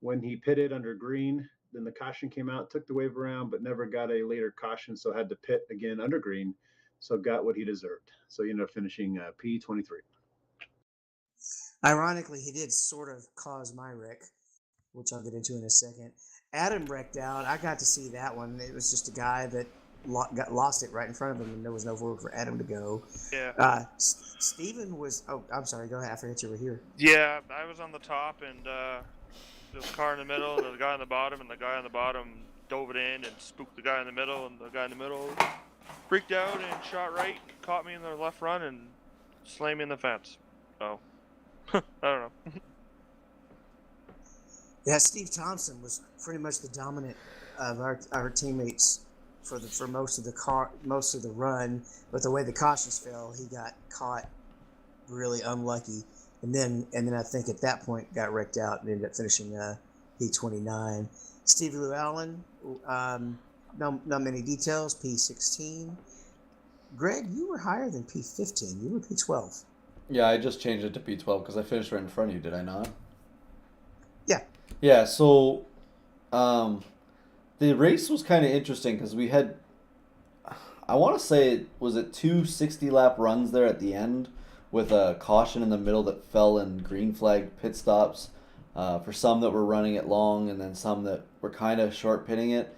when he pitted under green. Then the caution came out, took the wave around, but never got a later caution, so had to pit again under green, so got what he deserved. So he ended up finishing P23. Ironically, he did sort of cause my wreck, which I'll get into in a second. Adam wrecked out. I got to see that one. It was just a guy that lost it right in front of him, and there was no room for Adam to go. Yeah. Steven was. Oh, I'm sorry. Go ahead. I forget you were here. Yeah, I was on the top, and there was a car in the middle, and there was a guy on the bottom, and the guy on the bottom dove it in and spooked the guy in the middle, and the guy in the middle freaked out and shot right, caught me in the left front, and slammed me in the fence. So, I don't know. Yeah, Steve Thompson was pretty much the dominant of our teammates for most of the run, but the way the cautions fell, he got caught really unlucky, and then I think at that point got wrecked out and ended up finishing P29. Stevie Llewellyn, not many details, P16. Greg, you were higher than P15. You were P12. Yeah, I just changed it to P12 because I finished right in front of you, did I not? Yeah. Yeah, so the race was kind of interesting because we had, I want to say, was it 2 60-lap runs there at the end with a caution in the middle that fell in green flag pit stops for some that were running it long and then some that were kind of short pitting it.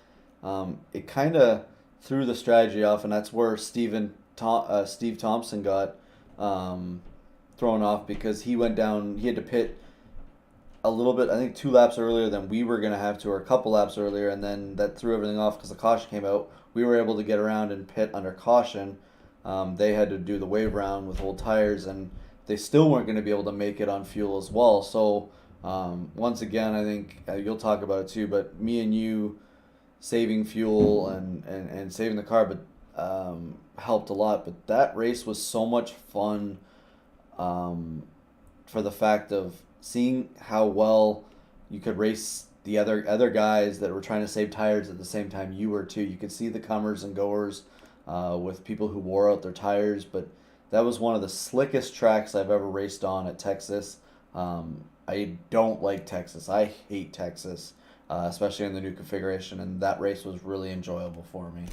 It kind of threw the strategy off, and that's where Steve Thompson got thrown off because he went down, he had to pit a little bit, I think 2 laps earlier than we were going to have to, or a couple laps earlier, and then that threw everything off because the caution came out. We were able to get around and pit under caution. They had to do the wave round with old tires, and they still weren't going to be able to make it on fuel as well. So once again, I think you'll talk about it too, but me and you saving fuel and saving the car but helped a lot. But that race was so much fun for the fact of seeing how well you could race the other guys that were trying to save tires at the same time you were too. You could see the comers and goers with people who wore out their tires, but that was one of the slickest tracks I've ever raced on at Texas. I don't like Texas. I hate Texas, especially in the new configuration, and that race was really enjoyable for me.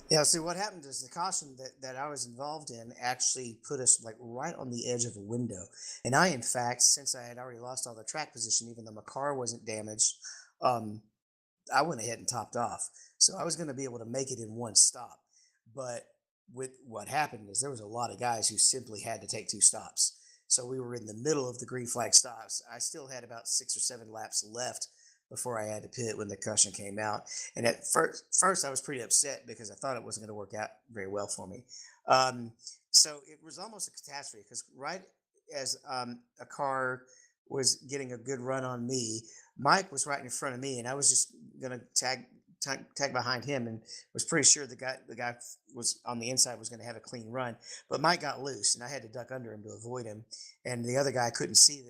Yeah, see what happened is the caution that I was involved in actually put us like right on the edge of a window. And I, in fact, since I had already lost all the track position, even though my car wasn't damaged, I went ahead and topped off. So I was going to be able to make it in one stop. But with what happened is there was a lot of guys who simply had to take 2 stops. So we were in the middle of the green flag stops. I still had about 6 or 7 laps left before I had to pit when the caution came out. And at first I was pretty upset because I thought it wasn't going to work out very well for me. Um, so it was almost a catastrophe because right as a car was getting a good run on me, Mike was right in front of me, and I was just going to tag behind him, and was pretty sure the guy was on the inside was going to have a clean run. But Mike got loose, and I had to duck under him to avoid him. And the other guy couldn't see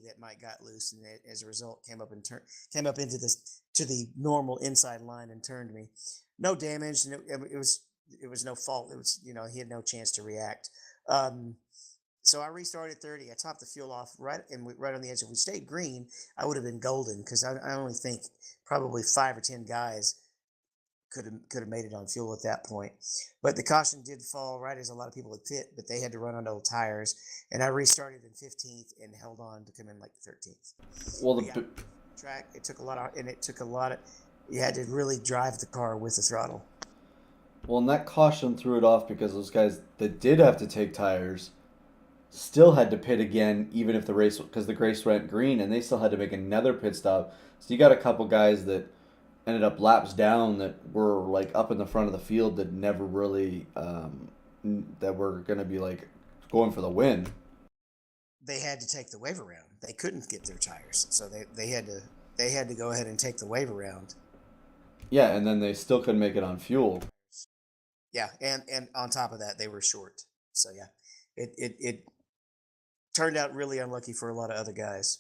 that Mike got loose, and as a result came up into this to the normal inside line and turned me. No damage, and it was no fault. It was, he had no chance to react. Um, so I restarted 30. I topped the fuel off right on the edge. If we stayed green, I would have been golden because I only think probably 5 or 10 guys could have made it on fuel at that point. But the caution did fall right as a lot of people had pit, but they had to run on old tires. And I restarted in 15th and held on to come in like 13th. Well, But yeah, track, it took a lot of, you had to really drive the car with the throttle. well, and that caution threw it off because those guys that did have to take tires still had to pit again, even if the race, because the race went green, and they still had to make another pit stop. So you got a couple guys that ended up laps down that were like up in the front of the field that never really that were going to be like going for the win. They had to take the wave around. They couldn't get their tires, so they had to go ahead and take the wave around. Yeah, and then they still couldn't make it on fuel. Yeah, and on top of that, they were short. So yeah, it turned out really unlucky for a lot of other guys.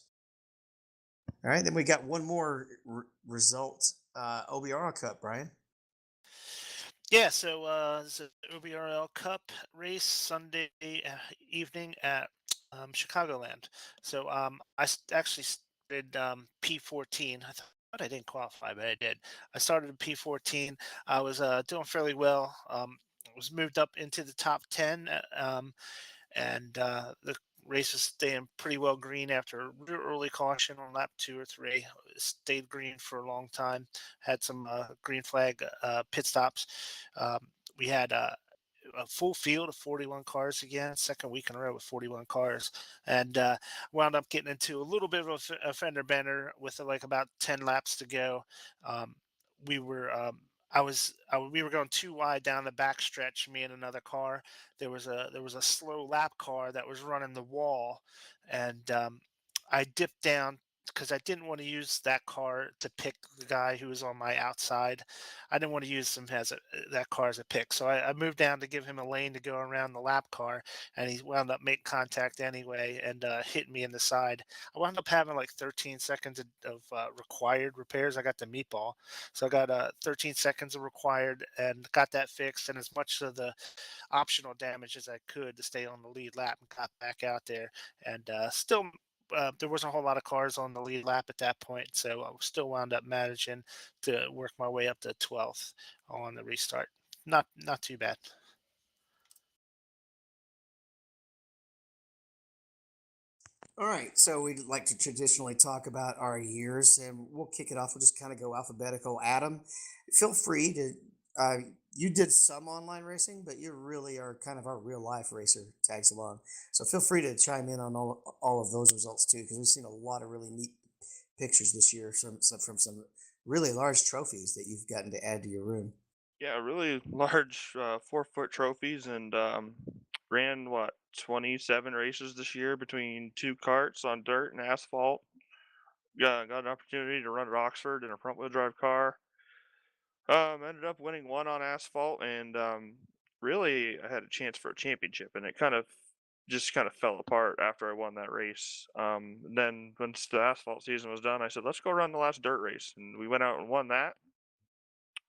All right, then we got one more result, OBR Cup, Brian. Yeah, so it's an OBRL Cup race Sunday evening at Chicagoland. So actually started P14. I thought I didn't qualify, but I did. I started in P14. I was doing fairly well. Was moved up into the top 10. And the race was staying pretty well green after a real early caution on lap 2 or 3. Stayed green for a long time. Had some green flag pit stops. Um, we had a full field of 41 cars again, second week in a row with 41 cars, and wound up getting into a little bit of a fender bender with like about 10 laps to go. Um, we were we were going too wide down the back stretch, me and another car. There was a slow lap car that was running the wall, and I dipped down because I didn't want to use that car to pick the guy who was on my outside. I didn't want to use him that car as a pick. So I moved down to give him a lane to go around the lap car, and he wound up making contact anyway and hit me in the side. I wound up having like 13 seconds of required repairs. I got the meatball, so I got 13 seconds of required and got that fixed, and as much of the optional damage as I could to stay on the lead lap, and got back out there. And still, there wasn't a whole lot of cars on the lead lap at that point, so I still wound up managing to work my way up to 12th on the restart. Not too bad. All right, so we'd like to traditionally talk about our years, and we'll kick it off. We'll just kind of go alphabetical. Adam, feel free to. Uh, you did some online racing, but you really are kind of our real life racer. Tags along, so feel free to chime in on all of those results too, because we've seen a lot of really neat pictures this year from some really large trophies that you've gotten to add to your room. Yeah, really large 4-foot trophies, and ran what 27 races this year between two carts on dirt and asphalt. Got an opportunity to run at Oxford in a front wheel drive car. Ended up winning one on asphalt, and really I had a chance for a championship, and it kind of fell apart after I won that race. And then once the asphalt season was done, I said, let's go run the last dirt race, and we went out and won that,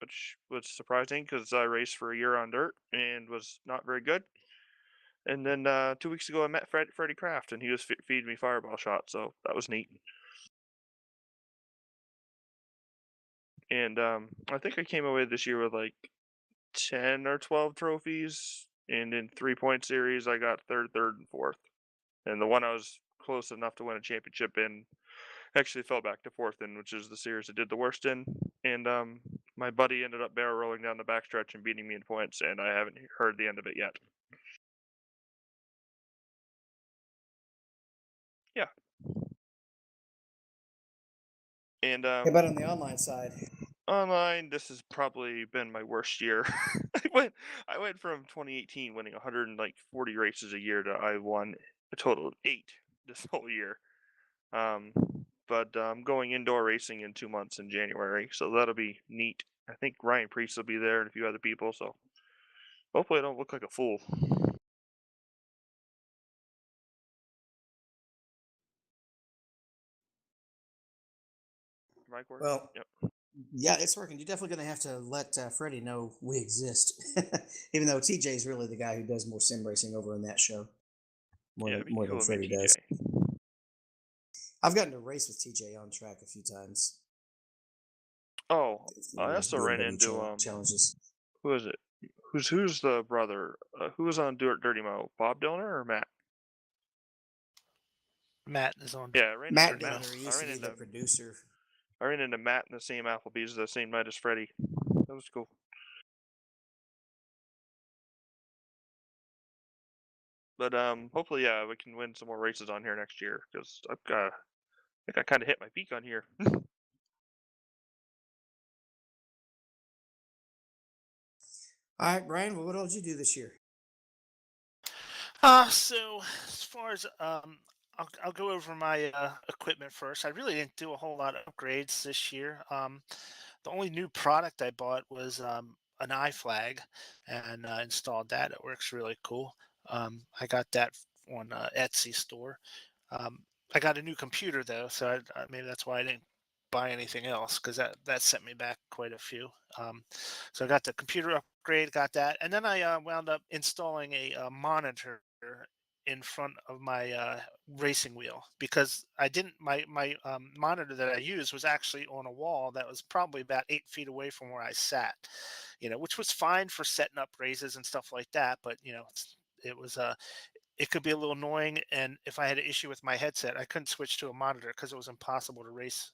which was surprising because I raced for a year on dirt and was not very good. And then 2 weeks ago, I met Freddie Kraft, and he was feeding me fireball shots, so that was neat. And I think I came away this year with like 10 or 12 trophies, and in 3-point series, I got third, and fourth. And the one I was close enough to win a championship in actually fell back to fourth in, which is the series I did the worst in. And my buddy ended up barrel rolling down the backstretch and beating me in points, and I haven't heard the end of it yet. And How about on the online side? online, this has probably been my worst year. I went from 2018 winning 140 races a year to I won a total of 8 this whole year. Um, but I'm going indoor racing in 2 months in January, so that'll be neat. I think Ryan Priest will be there and a few other people, so hopefully I don't look like a fool. Mic work? Well, Yep. yeah, it's working. You're definitely going to have to let Freddie know we exist, even though TJ is really the guy who does more sim racing over in that show, Yeah, it'd be more than cool to meet Freddie does. TJ. I've gotten to race with TJ on track a few times. Oh, In I those also ran BMW into challenges. who is it? Who's the brother? Who was on Dirty Mo? Bob Donor or Matt? Matt is on Yeah, I ran into Matt Dirty Mo. Donner used to be the producer. I ran into Matt in the same Applebee's the same night as Freddie. That was cool. But hopefully, yeah, we can win some more races on here next year because I think I kind of hit my peak on here. All right, Brian. Well, what all did you do this year? So as far as I'll go over my equipment first. I really didn't do a whole lot of upgrades this year. The only new product I bought was an iFlag and installed that. It works really cool. I got that on Etsy store. Um, I got a new computer though, so maybe that's why I didn't buy anything else because that set me back quite a few. Um, so I got the computer upgrade, got that, and then I wound up installing a monitor in front of my racing wheel because I didn't my monitor that I used was actually on a wall that was probably about 8 feet away from where I sat, which was fine for setting up races and stuff like that. But it was it could be a little annoying. And if I had an issue with my headset, I couldn't switch to a monitor because it was impossible to race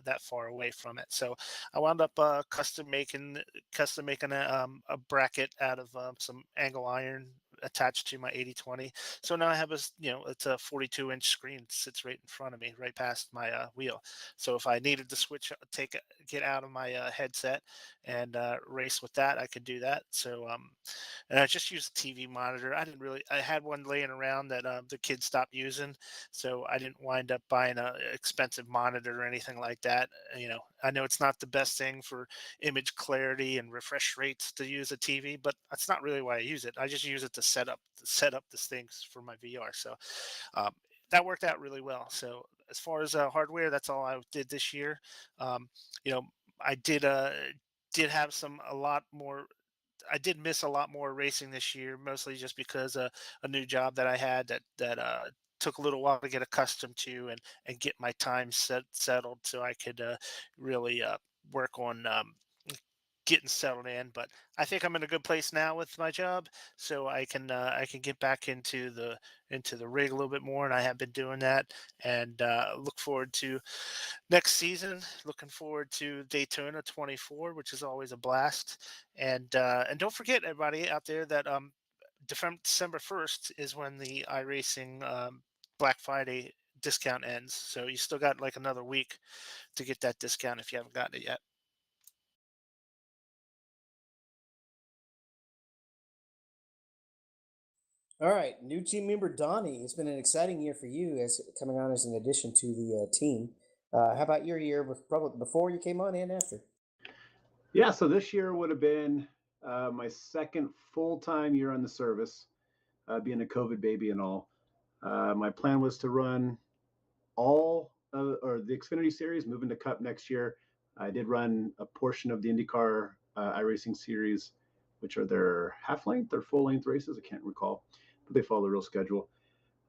that far away from it. So I wound up custom making a bracket out of some angle iron attached to my 8020. So now I have it's a 42-inch screen sits right in front of me, right past my wheel. So if I needed to get out of my headset and race with that, I could do that. So and I just used a TV monitor. I had one laying around that the kids stopped using, so I didn't wind up buying a expensive monitor or anything like that. I know it's not the best thing for image clarity and refresh rates to use a TV, but that's not really why I use it. I just use it to set up these things for my VR. So um, that worked out really well. So as far as hardware, that's all I did this year. Um, you know, I did have a lot more. I did miss a lot more racing this year, mostly just because a new job that I had that took a little while to get accustomed to and get my time settled so I could really work on getting settled in. But I think I'm in a good place now with my job, so I can get back into the rig a little bit more, and I have been doing that. And look forward to next season. Looking forward to Daytona 24, which is always a blast. And don't forget, everybody out there, that December 1st is when the iRacing Black Friday discount ends. So you still got like another week to get that discount if you haven't gotten it yet. All right, new team member Donnie. It's been an exciting year for you as coming on as an addition to the team. How about your year, probably before you came on and after? Yeah, so this year would have been my second full-time year on the service, being a COVID baby and all. My plan was to run all or the Xfinity Series, moving to Cup next year. I did run a portion of the IndyCar iRacing Series, which are their half-length or full-length races. I can't recall, but they follow the real schedule.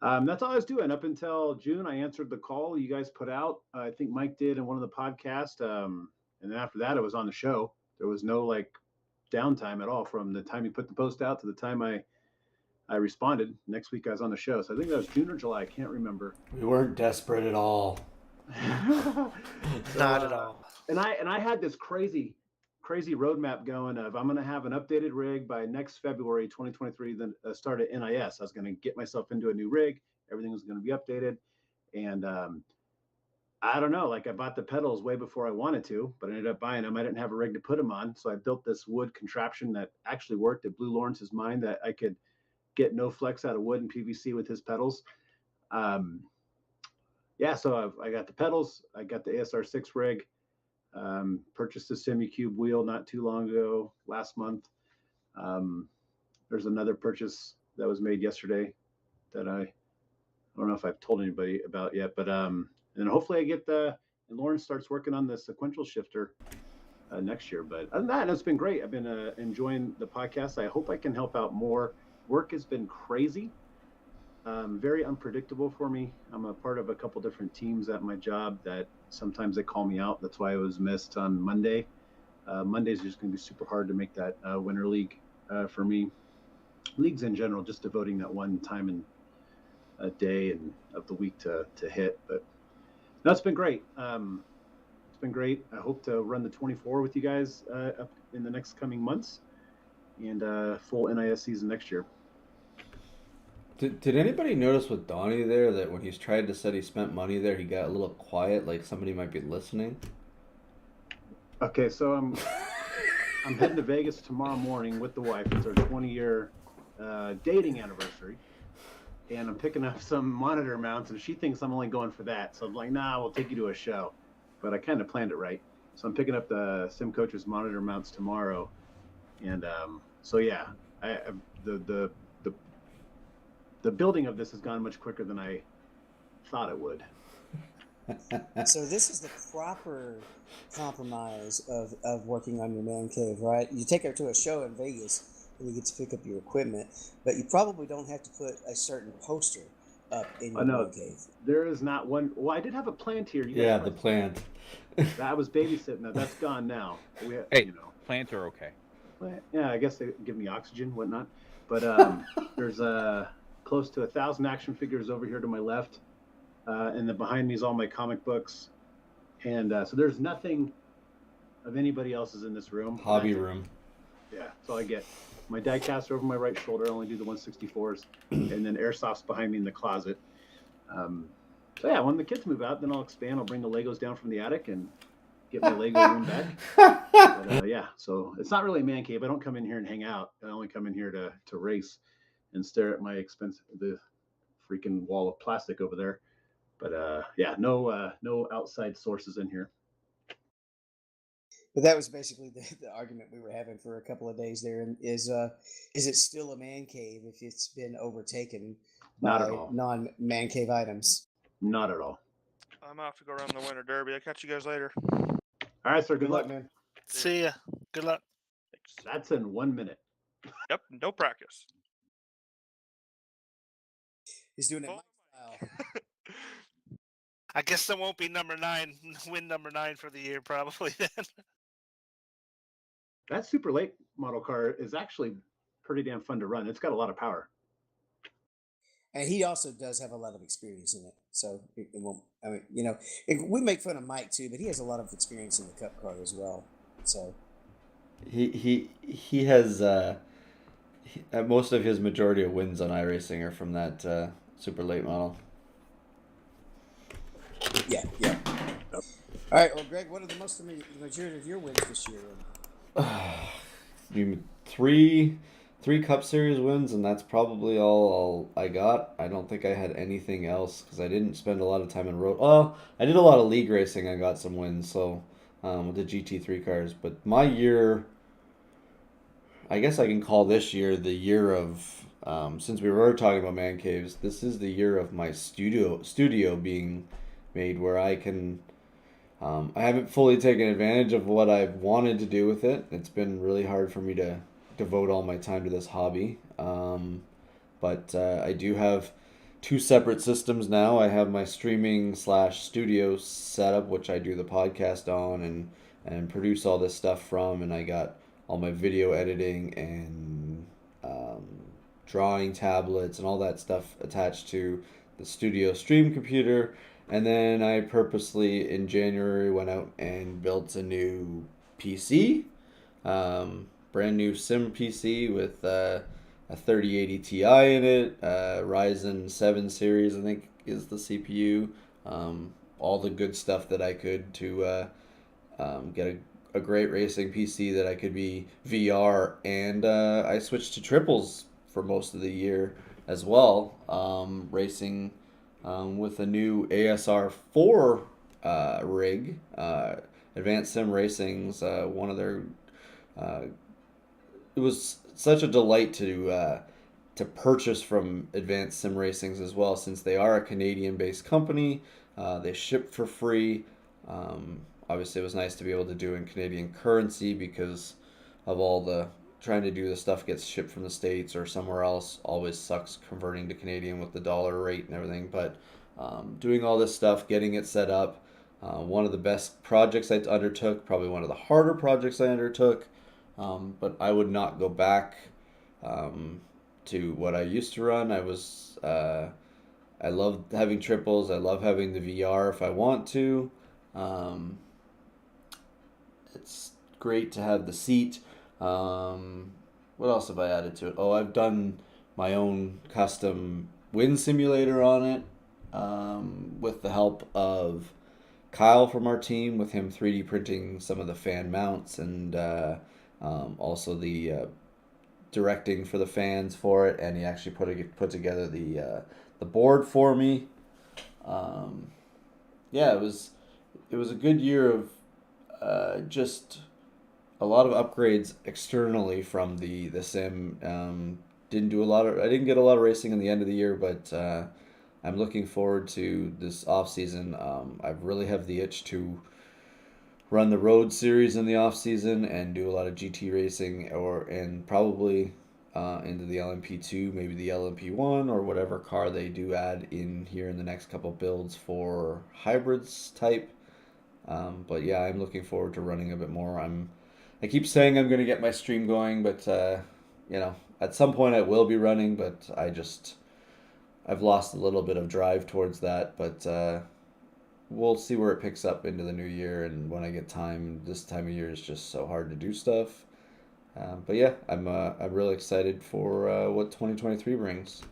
That's all I was doing up until June. I answered the call you guys put out. I think Mike did in one of the podcasts. And then after that, I was on the show. There was no like downtime at all from the time you put the post out to the time I responded. Next week I was on the show. So I think that was June or July. I can't remember. We weren't desperate at all. So, Not at all. And I had this crazy roadmap going of I'm going to have an updated rig by next February 2023. Then start at NIS. I was going to get myself into a new rig. Everything was going to be updated, and I don't know. Like I bought the pedals way before I wanted to, but I ended up buying them. I didn't have a rig to put them on, so I built this wood contraption that actually worked. It blew Lawrence's mind that I could get no flex out of wood and PVC with his pedals. Um, yeah, so I got the pedals. I got the ASR6 rig. Purchased a semi-cube wheel not too long ago, last month. There's another purchase that was made yesterday that I don't know if I've told anybody about yet, but and hopefully I get and Lawrence starts working on the sequential shifter next year. But other than that, it's been great. I've been enjoying the podcast. I hope I can help out more. Work has been crazy, very unpredictable for me. I'm a part of a couple different teams at my job that sometimes they call me out. That's why I was missed on Monday. Monday's just going to be super hard to make that winter league for me. Leagues in general, just devoting that one time and a day and of the week to hit. But no, it's been great. It's been great. I hope to run the 24 with you guys up in the next coming months and full NIS season next year. Did anybody notice with Donnie there that when he's tried to say he spent money there, he got a little quiet, like somebody might be listening? Okay, so I'm heading to Vegas tomorrow morning with the wife. It's our 20-year dating anniversary. And I'm picking up some monitor mounts, and she thinks I'm only going for that. So I'm like, nah, we'll take you to a show. But I kind of planned it right. So I'm picking up the Sim Coaches monitor mounts tomorrow. And so, yeah, the building of this has gone much quicker than I thought it would. So this is the proper compromise of working on your man cave, right? You take her to a show in Vegas, and you get to pick up your equipment, but you probably don't have to put a certain poster up in your man cave. There is not one. Well, I did have a plant here. Yeah, the plant. I was babysitting that. That's gone now. Hey, plants are okay. Yeah, I guess they give me oxygen, whatnot. But there's close to 1,000 action figures over here to my left. And then behind me is all my comic books. And so there's nothing of anybody else's in this room. Hobby room. Yeah, that's all I get. My diecast over my right shoulder. I only do the 164s. And then airsoft's behind me in the closet. So yeah, when the kids move out, then I'll expand. I'll bring the Legos down from the attic and get my Lego room back. But, yeah, so it's not really a man cave. I don't come in here and hang out. I only come in here to race and stare at the freaking wall of plastic over there. But yeah, no outside sources in here. But that was basically the argument we were having for a couple of days there. And is it still a man cave if it's been overtaken Not by at all. non-man cave items? Not at all. I'm off to go run the Winter Derby. I'll catch you guys later. All right, sir. Good luck, man. See ya. Good luck. Thanks. That's in 1 minute. Yep, no practice. He's doing it Oh Mike style. I guess there won't be win number 9 for the year probably then. That super late model car is actually pretty damn fun to run. It's got a lot of power. And he also does have a lot of experience in it. So it won't, I mean, we make fun of Mike too, but he has a lot of experience in the Cup car as well. So He has most of his majority of wins on iRacing are from that super late model. Yeah. All right. Well, Greg, what are the majority of your wins this year? Three Cup Series wins, and that's probably all I got. I don't think I had anything else because I didn't spend a lot of time in road. Well, I did a lot of league racing. I got some wins, so with the GT3 cars. But my year, I guess I can call this year the year of. Since we were talking about man caves, this is the year of my studio being made, where I can. I haven't fully taken advantage of what I've wanted to do with it. It's been really hard for me to devote all my time to this hobby. But I do have 2 separate systems now. I have my streaming/studio setup, which I do the podcast on and produce all this stuff from, and I got all my video editing and drawing tablets and all that stuff attached to the studio stream computer. And then I purposely in January went out and built a new PC, brand new sim PC with a 3080 Ti in it, Ryzen 7 series I think is the CPU, all the good stuff that I could to get a great racing PC that I could be VR, and I switched to triples for most of the year as well, racing with a new ASR 4 rig. Advanced Sim Racing's one of their. Uh, it was such a delight to purchase from Advanced Sim Racings as well, since they are a Canadian-based company. They ship for free. Obviously, it was nice to be able to do in Canadian currency because of all the trying to do the stuff gets shipped from the States or somewhere else. Always sucks converting to Canadian with the dollar rate and everything. But doing all this stuff, getting it set up, one of the best projects I undertook, probably one of the harder projects I undertook. But I would not go back um, to what I used to run. I love having triples. I love having the VR if I want to. Um, it's great to have the seat. What else have I added to it? Oh, I've done my own custom wind simulator on it with the help of Kyle from our team, with him 3D printing some of the fan mounts and also the directing for the fans for it, and he actually put together the board for me. Um, yeah, it was a good year of just a lot of upgrades externally from the sim. I didn't get a lot of racing in the end of the year, but I'm looking forward to this off season. I really have the itch to run the road series in the off season and do a lot of GT racing, and probably into the LMP2, maybe the LMP1, or whatever car they do add in here in the next couple builds for hybrids type. But yeah, I'm looking forward to running a bit more. I keep saying I'm going to get my stream going, but at some point I will be running. But I've lost a little bit of drive towards that. But we'll see where it picks up into the new year, and when I get time. This time of year is just so hard to do stuff. But yeah, I'm really excited for what 2023 brings.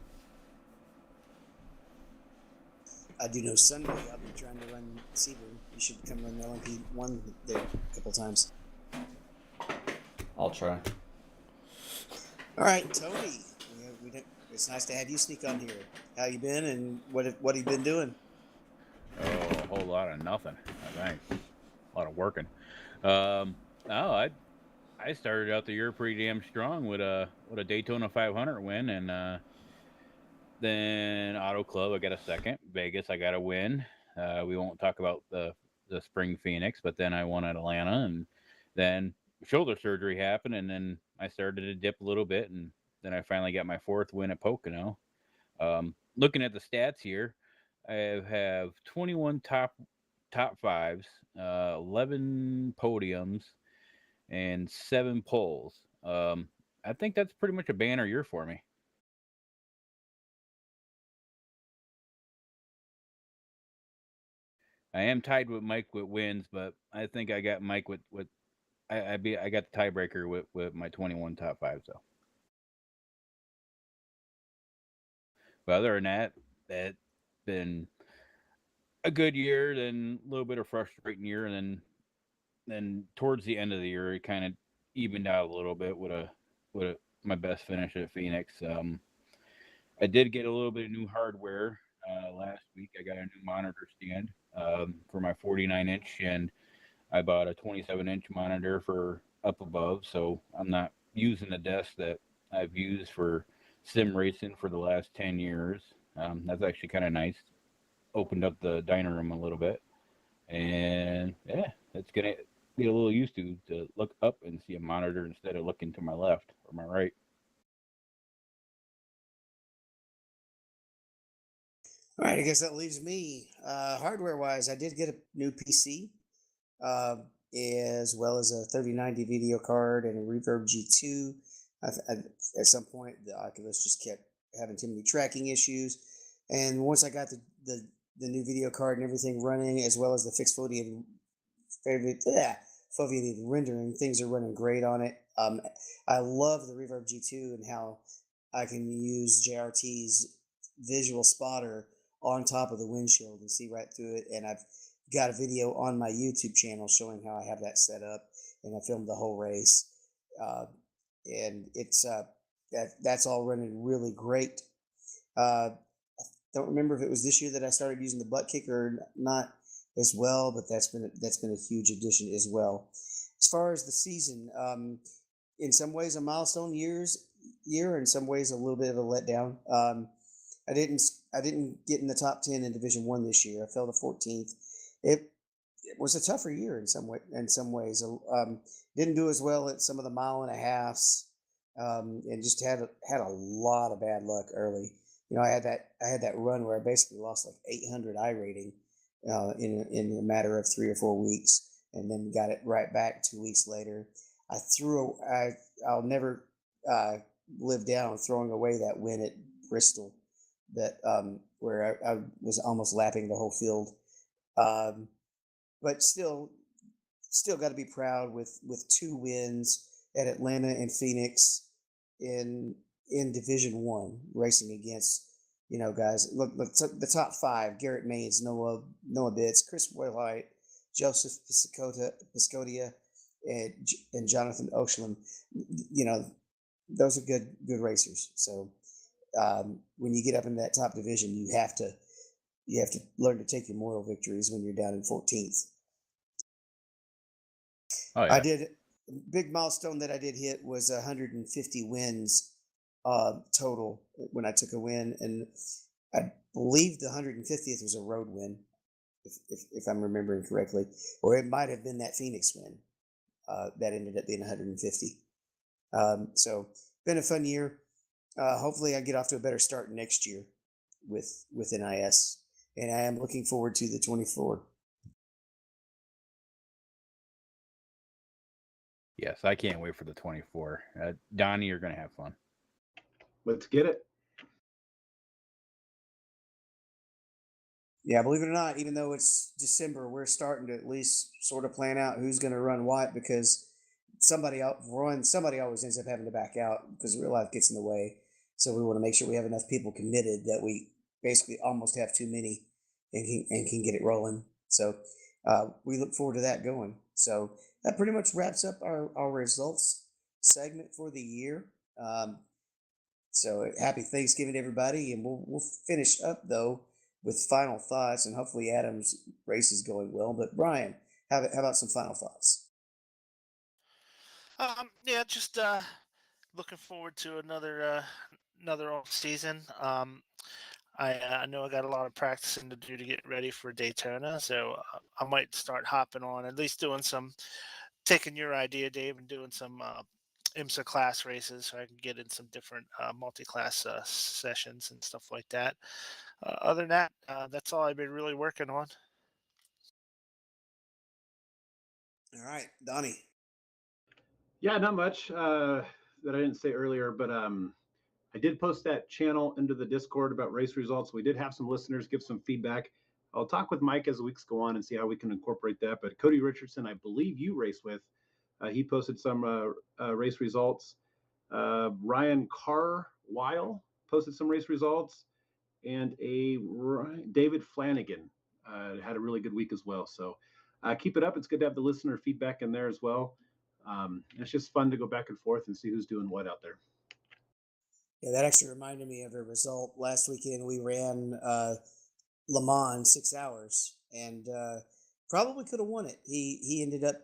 I do know Sunday I'll be trying to run Sebring. You should come run the LMP1 there a couple times. I'll try. All right, Tony. It's nice to have you sneak on here. How you been, and what have you been doing? Oh, a whole lot of nothing. Thanks. A lot of working. Oh, I started out the year pretty damn strong with a Daytona 500 win, and then Auto Club I got a second. Vegas I got a win. We won't talk about the Spring Phoenix, but then I won at Atlanta, and then shoulder surgery happened, and then I started to dip a little bit, and then I finally got my fourth win at Pocono. Looking at the stats here, I have 21 top fives, 11 podiums, and 7 poles. I think that's pretty much a banner year for me. I am tied with Mike with wins, but I think I got Mike with I got the tiebreaker with my 21 top fives though. But other than that, that's been a good year, then a little bit of frustrating year, and then towards the end of the year, it kind of evened out a little bit with my best finish at Phoenix. I did get a little bit of new hardware last week. I got a new monitor stand for my 49-inch, and I bought a 27-inch monitor for up above, so I'm not using the desk that I've used for sim racing for the last 10 years. That's actually kind of nice. Opened up the dining room a little bit, and yeah, it's gonna get a little used to look up and see a monitor instead of looking to my left or my right. All right, I guess that leaves me. Hardware wise, I did get a new PC, uh, as well as a 3090 video card and a Reverb G2. At some point, the Oculus just kept having too many tracking issues, and once I got the new video card and everything running, as well as the fixed foveated rendering, things are running great on it. I love the Reverb G2 and how I can use JRT's visual spotter on top of the windshield and see right through it. And I've got a video on my YouTube channel showing how I have that set up, and I filmed the whole race. And it's that's all running really great. Don't remember if it was this year that I started using the butt kicker or not as well, but that's been a huge addition as well. As far as the season, in some ways a milestone year, in some ways a little bit of a letdown. I didn't get in the top 10 in Division 1 this year. I fell to 14th. It was a tougher year in some ways. Didn't do as well at some of the mile and a halves, and just had a lot of bad luck early. I had that run where I basically lost like 800 I rating in a matter of 3 or 4 weeks, and then got it right back 2 weeks later. I'll never live down throwing away that win at Bristol, that where I was almost lapping the whole field. But still got to be proud with 2 wins at Atlanta and Phoenix in Division 1, racing against guys. Look the top 5: Garrett Maines, Noah Bitts, Chris White, Joseph Piscotia, and Jonathan Oshlam. Those are good racers. So when you get up in that top division, you have to learn to take your moral victories when you're down in 14th. Oh, yeah. I did big milestone that I did hit was 150 wins total when I took a win, and I believe the 150th was a road win, if I'm remembering correctly, or it might have been that Phoenix win that ended up being 150. So been a fun year. Hopefully I get off to a better start next year with NIS, and I am looking forward to the 24. Yes, I can't wait for the 24. Donnie, you're going to have fun. Let's get it. Yeah, believe it or not, even though it's December, we're starting to at least sort of plan out who's going to run what, because somebody always ends up having to back out because real life gets in the way. So we want to make sure we have enough people committed that we basically almost have too many and can get it rolling. So we look forward to that going. So that pretty much wraps up our results segment for the year. So happy Thanksgiving, everybody, and we'll finish up though with final thoughts, and hopefully Adam's race is going well. But Brian, how about some final thoughts? Yeah, just looking forward to another off season. I know I got a lot of practicing to do to get ready for Daytona, so I might start hopping on, at least taking your idea, Dave, and doing some IMSA class races, so I can get in some different multi-class sessions and stuff like that. Other than that, that's all I've been really working on. All right, Donnie. Yeah, not much that I didn't say earlier, but I did post that channel into the Discord about race results. We did have some listeners give some feedback. I'll talk with Mike as the weeks go on and see how we can incorporate that. But Cody Richardson, I believe you race with, he posted some race results. Ryan Carwile posted some race results, and David Flanagan had a really good week as well. So keep it up. It's good to have the listener feedback in there as well. It's just fun to go back and forth and see who's doing what out there. Yeah, that actually reminded me of a result. Last weekend we ran Le Mans 6 hours, and probably could have won it. He ended up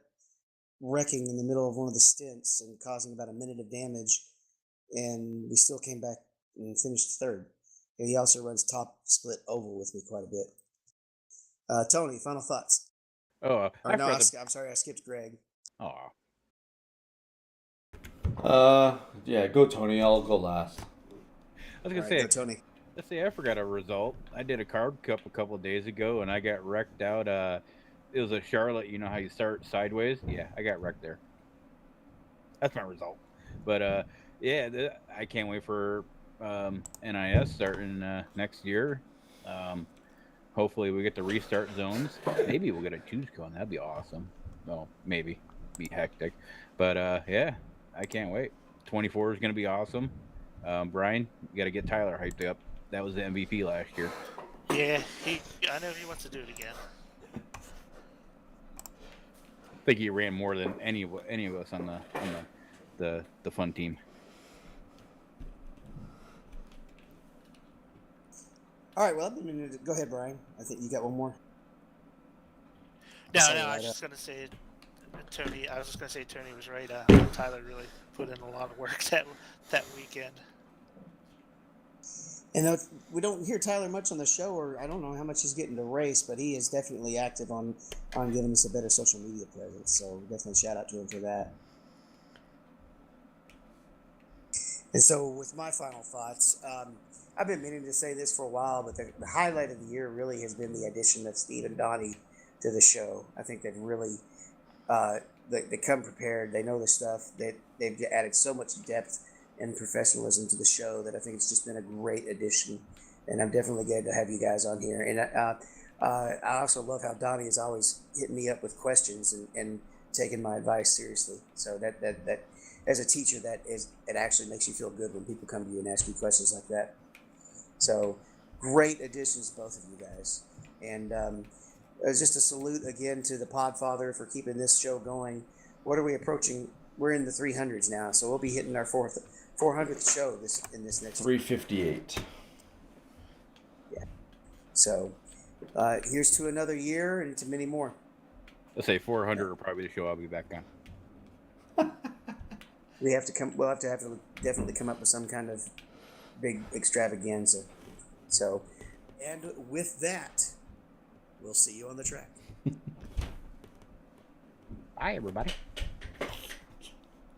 wrecking in the middle of one of the stints and causing about a minute of damage, and we still came back and finished third. And he also runs top split oval with me quite a bit. Tony, final thoughts? Oh, I'm sorry, I skipped Greg. Oh, Yeah, go Tony. I'll go last. I was gonna All right, say, go Tony. let's see. I forgot a result. I did a carb cup a couple of days ago, and I got wrecked out. It was a Charlotte. You know how you start sideways? Yeah, I got wrecked there. That's my result. But yeah, I can't wait for NIS starting next year. Hopefully, we get the restart zones. Maybe we'll get a choose cone. That'd be awesome. Well, maybe be hectic, but yeah, I can't wait. 24 is gonna be awesome. Brian, you got to get Tyler hyped up. That was the MVP last year. Yeah, I know he wants to do it again. I think he ran more than any of us on the fun team. All right, well, I've been meaning to go ahead, Brian. I think you got one more. No, Set it I right was up. just gonna say, Tony. I was just gonna say Tony was right. Tyler really put in a lot of work that weekend. And we don't hear Tyler much on the show, or I don't know how much he's getting to race, but he is definitely active on giving us a better social media presence. So definitely shout out to him for that. And so with my final thoughts, I've been meaning to say this for a while, but the highlight of the year really has been the addition of Steve and Donnie to the show. I think they've really they come prepared. They know the stuff. They've added so much depth and professionalism to the show that I think it's just been a great addition. And I'm definitely glad to have you guys on here. And I also love how Donnie is always hitting me up with questions and taking my advice seriously. So that as a teacher, it actually makes you feel good when people come to you and ask you questions like that. So great additions, both of you guys. And just a salute again to the Podfather for keeping this show going. What are we approaching? We're in the 300s now, so we'll be hitting our 400th show in this next 358. Yeah. So here's to another year and to many more. Let's say 400 will probably the show I'll be back on. We'll have to definitely come up with some kind of big extravaganza. So, and with that, we'll see you on the track. Bye, everybody.